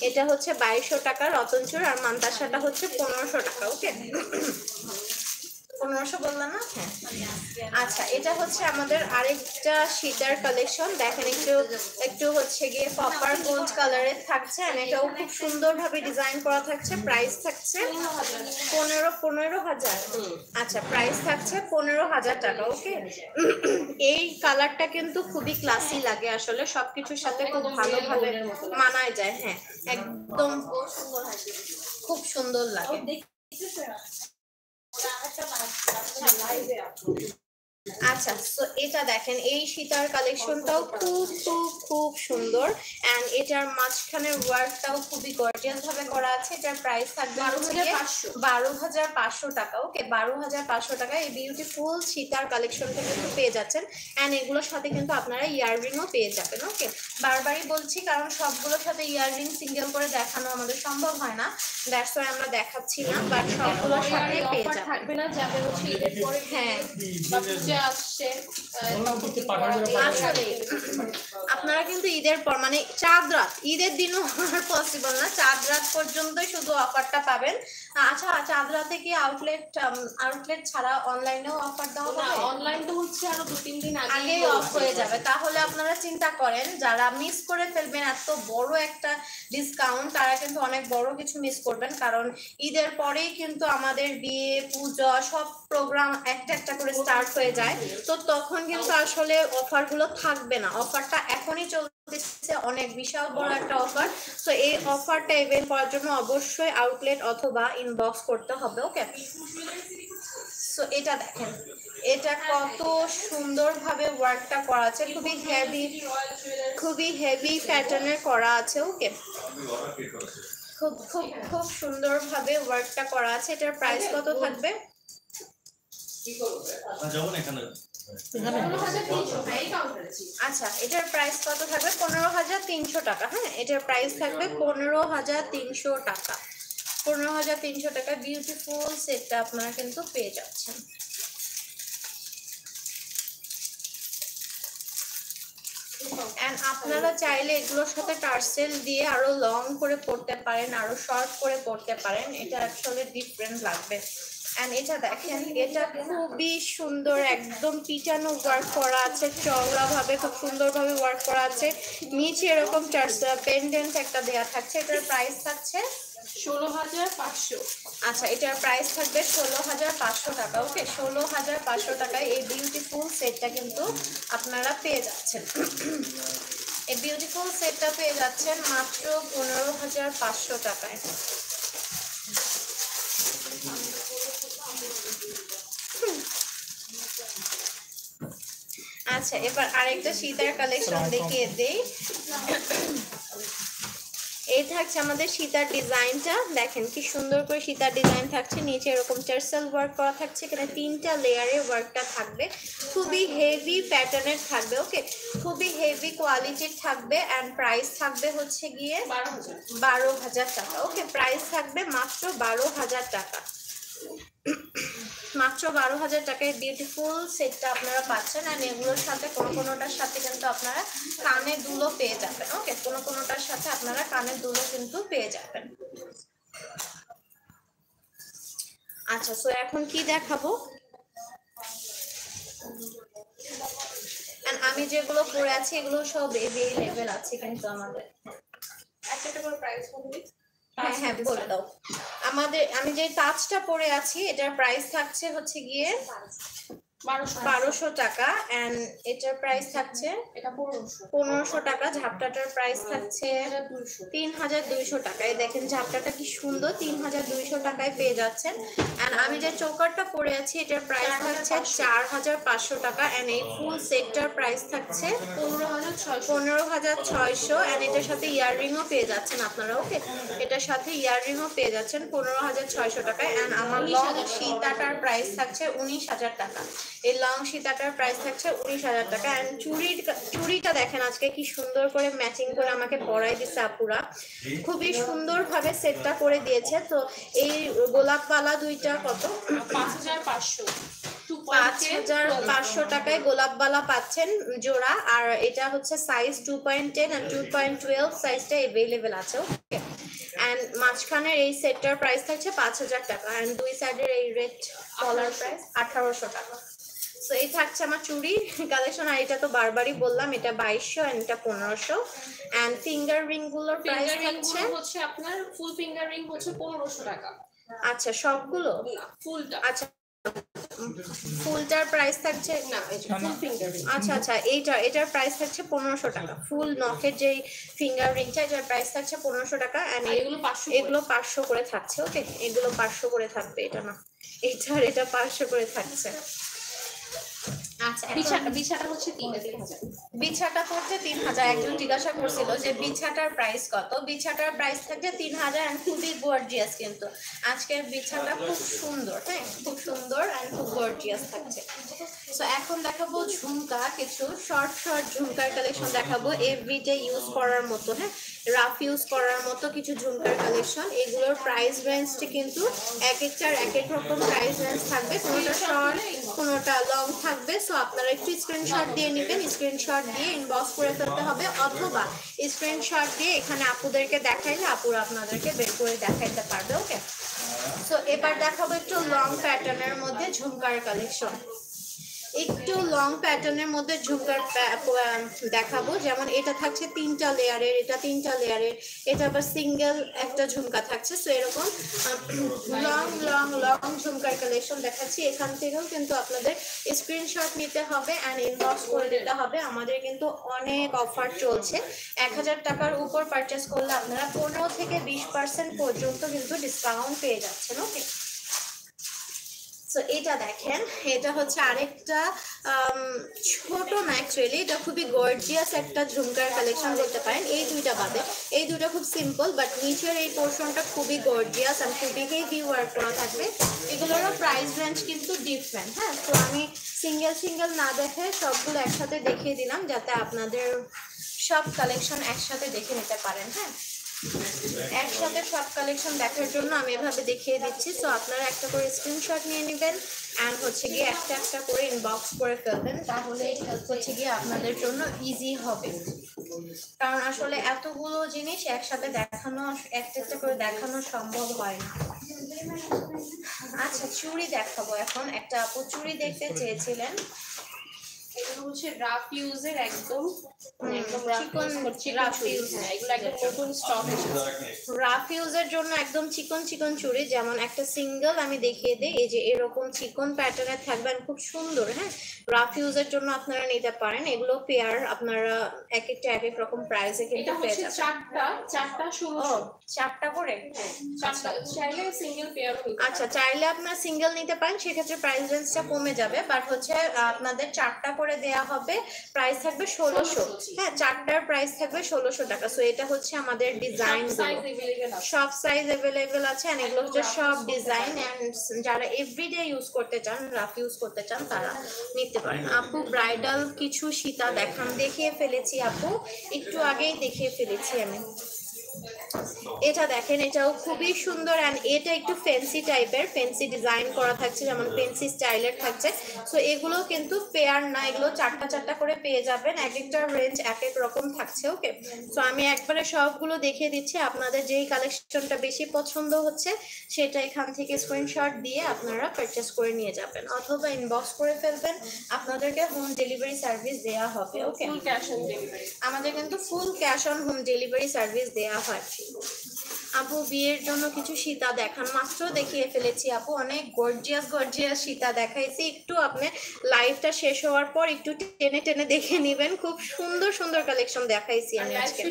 এটা হচ্ছে 2200 টাকা রতনচুর আর মান্তাসাটা হচ্ছে 1500 টাকা। ওকে, 1500 বললাম না? হ্যাঁ। আচ্ছা, এটা হচ্ছে আমাদের আরেকটা সীতার কালেকশন। দেখেন একটু হচ্ছে গিয়ে কপার গোল্ড কালারের থাকছে আর এটাও খুব সুন্দরভাবে ডিজাইন করা থাকছে। প্রাইস থাকছে 15000। আচ্ছা, প্রাইস থাকছে 15000 টাকা। ওকে, এই কালারটা কিন্তু খুবই ক্লাসি লাগে, আসলে সবকিছুর সাথে খুব ভালোভাবে মানায় যায়। হ্যাঁ, একদম খুব সুন্দর লাগে। আচ্ছা, সো এটা দেখেন, এই সীতার কালেকশনটাও খুব সুন্দর এন্ড এটার মাঝখানের ওয়ার্কটাও খুবই গর্জিয়াস ভাবে করা আছে। এটার প্রাইস থাকবে 12500 টাকা। ওকে, 12500 টাকা এই বিউটিফুল সীতার কালেকশনটা কিন্তু পেয়ে যাচ্ছেন এন্ড এগুলোর সাথে কিন্তু আপনারা ইয়াররিংও পেয়ে যাবেন। ওকে, বারবারই বলছি কারণ সবগুলোর সাথে ইয়াররিং সিঙ্গেল করে দেখানো আমাদের সম্ভব হয় না, দ্যাটস ওয়াই আমরা দেখাচ্ছি না, বাট সবগুলোর সাথে পেয়ে যাবেন। থাকবে না, যাবে হচ্ছে ঈদের পরে। হ্যাঁ, চলে আসছে আসলে আপনারা কিন্তু ঈদের পর মানে চাঁদ রাত, ঈদের দিনও পসিবল না, চাঁদ রাত পর্যন্তই শুধু অফারটা পাবেন। আচ্ছা, চাঁদ রাতে কি আউটলেট ছাড়া অনলাইনেও অফার দেওয়া না, হবে? অনলাইন তো হচ্ছে আরো 2-3 দিন আগেই অফ হয়ে যাবে। তাহলে আপনারা চিন্তা করেন, যারা মিস করে ফেলবেন এত বড় একটা ডিসকাউন্ট, তারা কিন্তু অনেক বড় কিছু মিস করবেন। কারণ ঈদের পরেই কিন্তু আমাদের বিয়ে, পূজা, সব প্রোগ্রাম একটা একটা করে স্টার্ট হয়ে যায়। তো তখন কিন্তু আসলে অফারগুলো থাকবে না। অফারটা এখনই চলতেছে, অনেক বিশাল বড় একটা অফার। তো এই অফারটা এভেল করার জন্য অবশ্যই আউটলেট অথবা ইনবক্স করতে হবে। ওকে, সো এটা দেখেন, এটা কত সুন্দরভাবে ওয়ার্কটা করা আছে, খুবই হেভি প্যাটার্নের করা আছে। ওকে, খুব খুব খুব সুন্দরভাবে ওয়ার্কটা করা আছে। এটার প্রাইস কত থাকবে? আচ্ছা, এটার প্রাইস কত থাকবে? 15,300 টাকা। হ্যাঁ, এটার প্রাইস থাকবে 15,300 টাকা। 15,300 টাকা বিউটিফুল সেটটা আপনারা কিন্তু পেয়ে যাচ্ছেন। এন্ড আপনারা চাইলে এগুলোর সাথে টার্সেল দিয়ে আরো লং করে পড়তে পারেন, আরো শর্ট করে পড়তে পারেন। এটা অ্যাকচুয়ালি ডিফারেন্ট লাগবে। এন্ড এটা দেখেন, এটা খুবই সুন্দর, একদম পিটানো ওয়ার্ক করা আছে, চওড়া ভাবে খুব সুন্দরভাবে ওয়ার্ক করা আছে। নিচে এরকম পেন্ডেন্ট একটা দেয়া থাকছে। এটার প্রাইস থাকছে 16,500। আচ্ছা, এটার প্রাইস থাকবে 16,500 টাকা। ওকে, 16,500 টাকায় এই বিউটিফুল সেটটা কিন্তু আপনারা পেয়ে যাচ্ছেন। এই বিউটিফুল সেটটা পেয়ে যাচ্ছেন মাত্র 15,500 টাকায়। আচ্ছা, এবার আরেকটা সীতার কালেকশন দেখিয়ে দেই। এই থাকছে আমাদের সীতার ডিজাইনটা। দেখেন কি সুন্দর করে সীতার ডিজাইন থাকছে। নিচে এরকম টার্সেল ওয়ার্ক করা থাকছে। এখানে 3টা লেয়ারে ওয়ার্কটা থাকবে। খুবই হেভি প্যাটার্নের থাকবে। ওকে, খুবই হেভি কোয়ালিটির থাকবে। এন্ড প্রাইস থাকবে হচ্ছে গিয়ে 12,000 টাকা। ওকে, প্রাইস থাকবে মাত্র 12,000 টাকা। মাত্র 12,000 টাকায় বিউটিফুল সেটটা আপনারা পাচ্ছেন। আর এগুলোর সাথে কোনোটার সাথে কিন্তু আপনারা কানের দুলও পেয়ে যাবেন। ওকে, কোনোটার সাথে আপনারা কানের দুলও কিন্তু পেয়ে যাবেন। আচ্ছা, সো এখন কি দেখাবো? আমি যেগুলো পরে আছি এগুলো সব এভেলেবেল আছে কিন্তু আমাদের। একটা করে প্রাইস বলবি? হ্যাঁ হ্যাঁ, বলে দাও। আমি যে তাজটা পরে আছি এটার প্রাইস থাকছে হচ্ছে গিয়ে 1200 টাকা। এন্ড এটার প্রাইস থাকছে এটা 1500 টাকা। ঝাপটাটার প্রাইস থাকছে 3,200 টাকায়। দেখেন ঝাপটাটা কি সুন্দর, 3,200 টাকায় পেয়ে যাচ্ছেন। এন্ড আমি যে চোকারটা পরে আছি এটার প্রাইস থাকছে 4,500 টাকা। এন্ড এই ফুল সেটটার প্রাইস থাকছে 15,600। এন্ড এটার সাথে ইয়াররিংও পেয়ে যাচ্ছেন আপনারা। ওকে, এটার সাথে ইয়াররিংও পেয়ে যাচ্ছেন 15,600 টাকায়। এন্ড আমার লং সীতাটার প্রাইস থাকছে 19,000 টাকা। এই লং সীতাটার প্রাইস থাকছে 19,000 টাকা। এন্ড চুড়িটা দেখেন আজকে কি সুন্দর করে ম্যাচিং করে আমাকে পরাই দিছে আপুরা। খুবই সুন্দর ভাবে সেটটা করে দিয়েছে। তো এই গোলাপওয়ালা দুইটা কত? 5,500। 5,500 টাকায় গোলাপওয়ালা পাচ্ছেন জোড়া। আর এটা হচ্ছে সাইজ 2.10 আর 2.12 সাইজটা अवेलेबल আছে। ওকে, এন্ড মাঝখানের এই সেটটার প্রাইস থাকছে 5,000 টাকা। এন্ড দুই সাইডের এই রেড কলার প্রাইস 1,800 টাকা। সো এই থাকছে আমার চুড়ি কালেকশন। আর এটা তো বারবারই বললাম, এটা 2,200 এন্ড এটা 1,500। এন্ড ফিঙ্গার রিং গুলোর প্রাইস হচ্ছে আপনার ফুল ফিঙ্গার রিং হচ্ছে 1,500 টাকা। আচ্ছা, সবগুলো ফুলটা? আচ্ছা, ফুলটার প্রাইস থাকছে না, ফুল ফিঙ্গার রিং। আচ্ছা আচ্ছা, এটার প্রাইস থাকছে 1,500 টাকা। ফুল নখের যে ফিঙ্গার রিংটা এটার প্রাইস থাকছে 1,500 টাকা। এন্ড এগুলো 500 করে থাকছে। ওকে, এগুলো 500 করে থাকবে, এটা না, এটা 500 করে থাকছে। আচ্ছা, বিছাটা হচ্ছে 3,000। বিছাটা করতে 3,000। একজন জিজ্ঞাসা করছিল যে বিছাটার প্রাইস কত। বিছাটার প্রাইস থাকছে 3,000 এন্ড খুবই গর্জিয়াস। কিন্তু আজকের বিছাটা খুব সুন্দর। হ্যাঁ, খুব সুন্দর এন্ড খুব গর্জিয়াস থাকছে। সো এখন দেখাবো ঝুমকা, কিছু শর্ট ঝুমকার কালেকশন দেখাবো, এভরিডে ইউজ করার মতো। হ্যাঁ, রাফ ইউজ করার মতো কিছু ঝুমকার কালেকশন। এগুলোর প্রাইস রেঞ্জটি কিন্তু এক একটার এক এক রকম প্রাইস রেঞ্জ থাকবে। কোনোটা শর্ট কোনোটা লং থাকবে। সো আপনারা একটু স্ক্রিনশট দিয়ে নেবেন, স্ক্রিনশট দিয়ে ইনবক্স করে ফেলতে হবে, অথবা স্ক্রিনশট দিয়ে এখানে আপুদেরকে দেখাইলে আপুরা আপনাদেরকে বের করে দেখাইতে পারবে। ওকে, সো এবার দেখাবো একটু লং প্যাটার্নের মধ্যে ঝুমকার কালেকশন। একটু লং প্যাটার্নের মধ্যে ঝুমকার দেখাবো, যেমন এটা থাকছে 3টা লেয়ারের, এটা 3টা লেয়ারের, এটা আবার সিঙ্গেল একটা ঝুমকা থাকছে। সো এরকম লং লং লং ঝুমকার কালেকশন দেখাচ্ছি। এখান থেকেও কিন্তু আপনাদের স্ক্রিনশট নিতে হবে অ্যান্ড ইনবক্স করে দিতে হবে। আমাদের কিন্তু অনেক অফার চলছে, 1000 টাকার উপর পারচেস করলে আপনারা 15 থেকে 20% পর্যন্ত কিন্তু ডিসকাউন্ট পেয়ে যাচ্ছেন। ওকে, সো এটা দেখেন, এটা হচ্ছে আরেকটা ছোট না, অ্যাকচুয়ালি এটা খুবই গর্জিয়াস একটা ঝুমকার কালেকশন করতে পারেন। এই দুইটা বাদে এই দুইটা খুব সিম্পল, বাট নিচের এই পোর্শনটা খুবই গর্জিয়াস আর খুবই হেভি ওয়ার্ক করা থাকবে। এগুলোরও প্রাইস রেঞ্জ কিন্তু ডিফারেন্ট। হ্যাঁ, তো আমি সিঙ্গেল সিঙ্গেল না দেখে সবগুলো একসাথে দেখিয়ে দিলাম, যাতে আপনাদের সব কালেকশন একসাথে দেখে নিতে পারেন। হ্যাঁ, একসাথে সব কালেকশন দেখার জন্য আমি এভাবে দেখিয়ে দিচ্ছি। সো আপনারা একটা করে স্ক্রিনশট নিয়ে নেবেন অ্যান্ড হচ্ছে গিয়ে একটা একটা করে ইনবক্স করে ফেলবেন, তাহলে হচ্ছে গিয়ে আপনাদের জন্য ইজি হবে। কারণ আসলে এতগুলো জিনিস একসাথে দেখানো, একটা একটা করে দেখানো সম্ভব হয় না। আচ্ছা, চুড়ি দেখাবো এখন। একটা আপু চুড়ি দেখতে চেয়েছিলেন। এগুলো হচ্ছে রাফ ইউজের, একদম রাফ ইউজের জন্য একদম চিকন চিকন চুড়ি, যেমন একটা সিঙ্গেল আমি দেখিয়ে দিই, এই যে এরকম চিকন প্যাটার্নের থাকবে, খুব সুন্দর। হ্যাঁ, রাফ ইউজের জন্য আপনারা নিতে পারেন। এগুলো পেয়ার আপনারা এক একটা এক এক রকম প্রাইসে কিন্তু পেয়ে যাবেন। চারটা 4টা করে, চাইলে সিঙ্গেল পেয়ার। আচ্ছা, চাইলে আপনারা সিঙ্গেল নিতে পারেন, সেক্ষেত্রে প্রাইস রেঞ্জটা কমে যাবে, বাট হচ্ছে আপনাদের 4টা করে দেয়া হবে, প্রাইস থাকবে 1600। হ্যাঁ, 4টার প্রাইস থাকবে 1600 টাকা। সো এটা হচ্ছে আমাদের ডিজাইন, সব সাইজ अवेलेबल আছে, এন্ড এগুলো হচ্ছে সব ডিজাইন, এন্ড যারা এভরিডে ইউজ করতে চান, রাফ ইউজ করতে চান, তারা নিতে পারেন। আপু ব্রাইডাল কিছু সীতা দেখিয়ে ফেলেছি আপু, একটু আগেই দেখিয়ে ফেলেছি আমি। এটা দেখেন, এটাও খুবই সুন্দর এন্ড এটা একটু ফ্যান্সি টাইপের, ফ্যান্সি ডিজাইন করা থাকছে, যেমন ফ্যান্সি স্টাইলের থাকছে। সো এগুলো কিন্তু পেয়ার না, এগুলো 4টা করে পেয়ে যাবেন, এক একটা রেঞ্জ এক এক রকম থাকছে। ওকে, সো আমি একবারে সবগুলো দেখিয়ে দিচ্ছি। আপনাদের যেই কালেকশনটা বেশি পছন্দ হচ্ছে সেটা এখান থেকে স্ক্রিনশট দিয়ে আপনারা পারচেস করে নিয়ে যাবেন, অথবা ইনবক্স করে ফেলবেন, আপনাদেরকে হোম ডেলিভারি সার্ভিস দেওয়া হবে। ওকে, আমাদের কিন্তু full cash on home delivery service দেওয়া হয়। আপু বিয়ের জন্য কিছু সীতা দেখান, মাত্র দেখিয়ে ফেলেছি আপু, অনেক গর্জিয়াস সীতা দেখাইছি। একটু আপনি লাইভটা শেষ হওয়ার পর একটু টেনে টেনে দেখে নেবেন, খুব সুন্দর সুন্দর কালেকশন দেখাইছি আমি আজকে।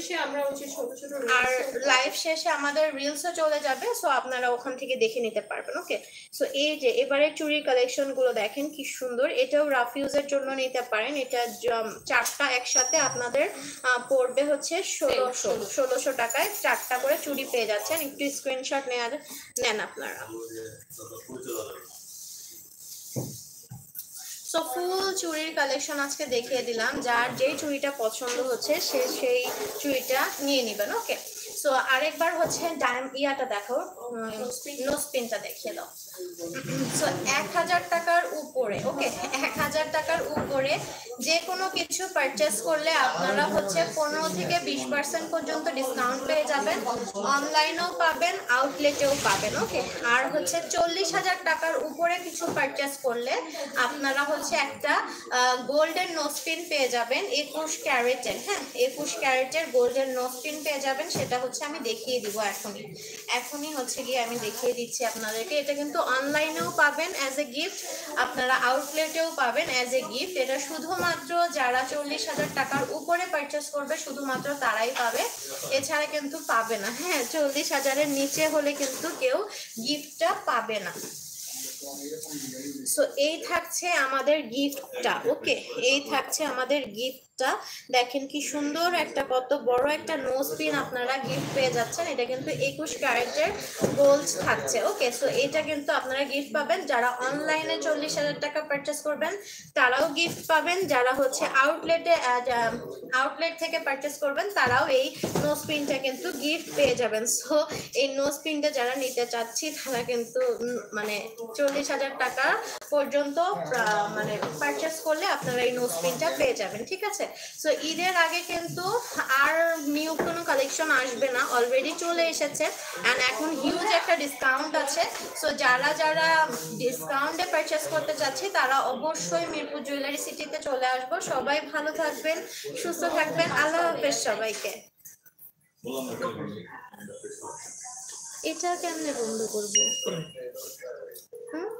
আর লাইভ শেষে আমাদের রিলসও চলে যাবে, সো আপনারা ওখান থেকে দেখে নিতে পারবেন। ওকে, সো এই যে এবারে চুড়ির কালেকশন গুলো দেখেন কি সুন্দর, এটাও রাফ ইউজের জন্য নিতে পারেন। এটা 4টা একসাথে আপনাদের পড়বে হচ্ছে 1600 টাকায়, 4টা করে চুড়ি পেয়ে যাচ্ছেন। একটু স্ক্রিনশট নেন আপনারা। সো ফুল চুড়ির কালেকশন আজকে দেখিয়ে দিলাম, যার যেই চুড়িটা পছন্দ হচ্ছে সে সেই চুড়িটা নিয়ে নেবেন। ওকে, সো আরেকবার হচ্ছে ইয়াটা দেখো, নোজপিনটা দেখিয়ে দাও। সো 1000 টাকার উপরে, ওকে, 1000 টাকার উপরে যে কোনো কিছু পারচেস করলে আপনারা হচ্ছে 15 থেকে 20% পর্যন্ত ডিসকাউন্ট পেয়ে যাবেন, অনলাইনেও পাবেন, আউটলেটেও পাবেন। ওকে, আর হচ্ছে 40,000 টাকার উপরে কিছু পারচেস করলে আপনারা হচ্ছে একটা গোল্ডেন নোজপিন পেয়ে যাবেন, 21 ক্যারেটের। হ্যাঁ, 21 ক্যারেটের গোল্ডেন নোজপিন পেয়ে যাবেন, সেটা হচ্ছে আমি দেখিয়ে দিব এখনই হচ্ছে গিয়ে আমি দেখিয়ে দিচ্ছি আপনাদেরকে। এটা কিন্তু অনলাইনেও পাবেন অ্যাজ এ গিফট, আপনারা আউটলেটেও পাবেন অ্যাজ এ গিফট। এটা শুধুমাত্র যারা 40,000 টাকার উপরে পারচেস করবে শুধুমাত্র তারাই পাবে, এছাড়া কিন্তু পাবে না। হ্যাঁ, 40,000-এর নিচে হলে কিন্তু কেউ গিফটটা পাবে না। সো এই থাকছে আমাদের গিফটটা। ওকে, এই থাকছে আমাদের গিফট। টা দেখেন কি সুন্দর একটা কত বড় একটা নোজ পিন আপনারা গিফট পেয়ে যাচ্ছেন। এটা কিন্তু 21 ক্যারেটের গোল্ড থাকছে। ওকে, সো এটা কিন্তু আপনারা গিফট পাবেন। যারা অনলাইনে 40,000 টাকা পারচেস করবেন তারাও গিফট পাবেন, যারা হচ্ছে আউটলেট থেকে পারচেস করবেন তারাও এই নোজ পিনটা কিন্তু গিফট পেয়ে যাবেন। সো এই নোজ পিনটা যারা নিতে চাচ্ছি তারা কিন্তু মানে 40,000 টাকা পর্যন্ত মানে পারচেস করলে আপনারা এই নোজ পিনটা পেয়ে যাবেন, ঠিক আছে। সো ঈদের আগে কিন্তু আর নিউ কোনো কালেকশন আসবে না, অলরেডি চলে এসেছে এন্ড এখন হিউজ একটা ডিসকাউন্ট আছে। সো যারা যারা ডিসকাউন্টে পারচেস করতে চাচ্ছি তারা অবশ্যই মিরপুর জুয়েলারি সিটিতে চলে আসবো। সবাই ভালো থাকবেন, সুস্থ থাকবেন, আল্লাহ হাফেজ সবাইকে। এটা কেমনে বন্ধ করবো? হুম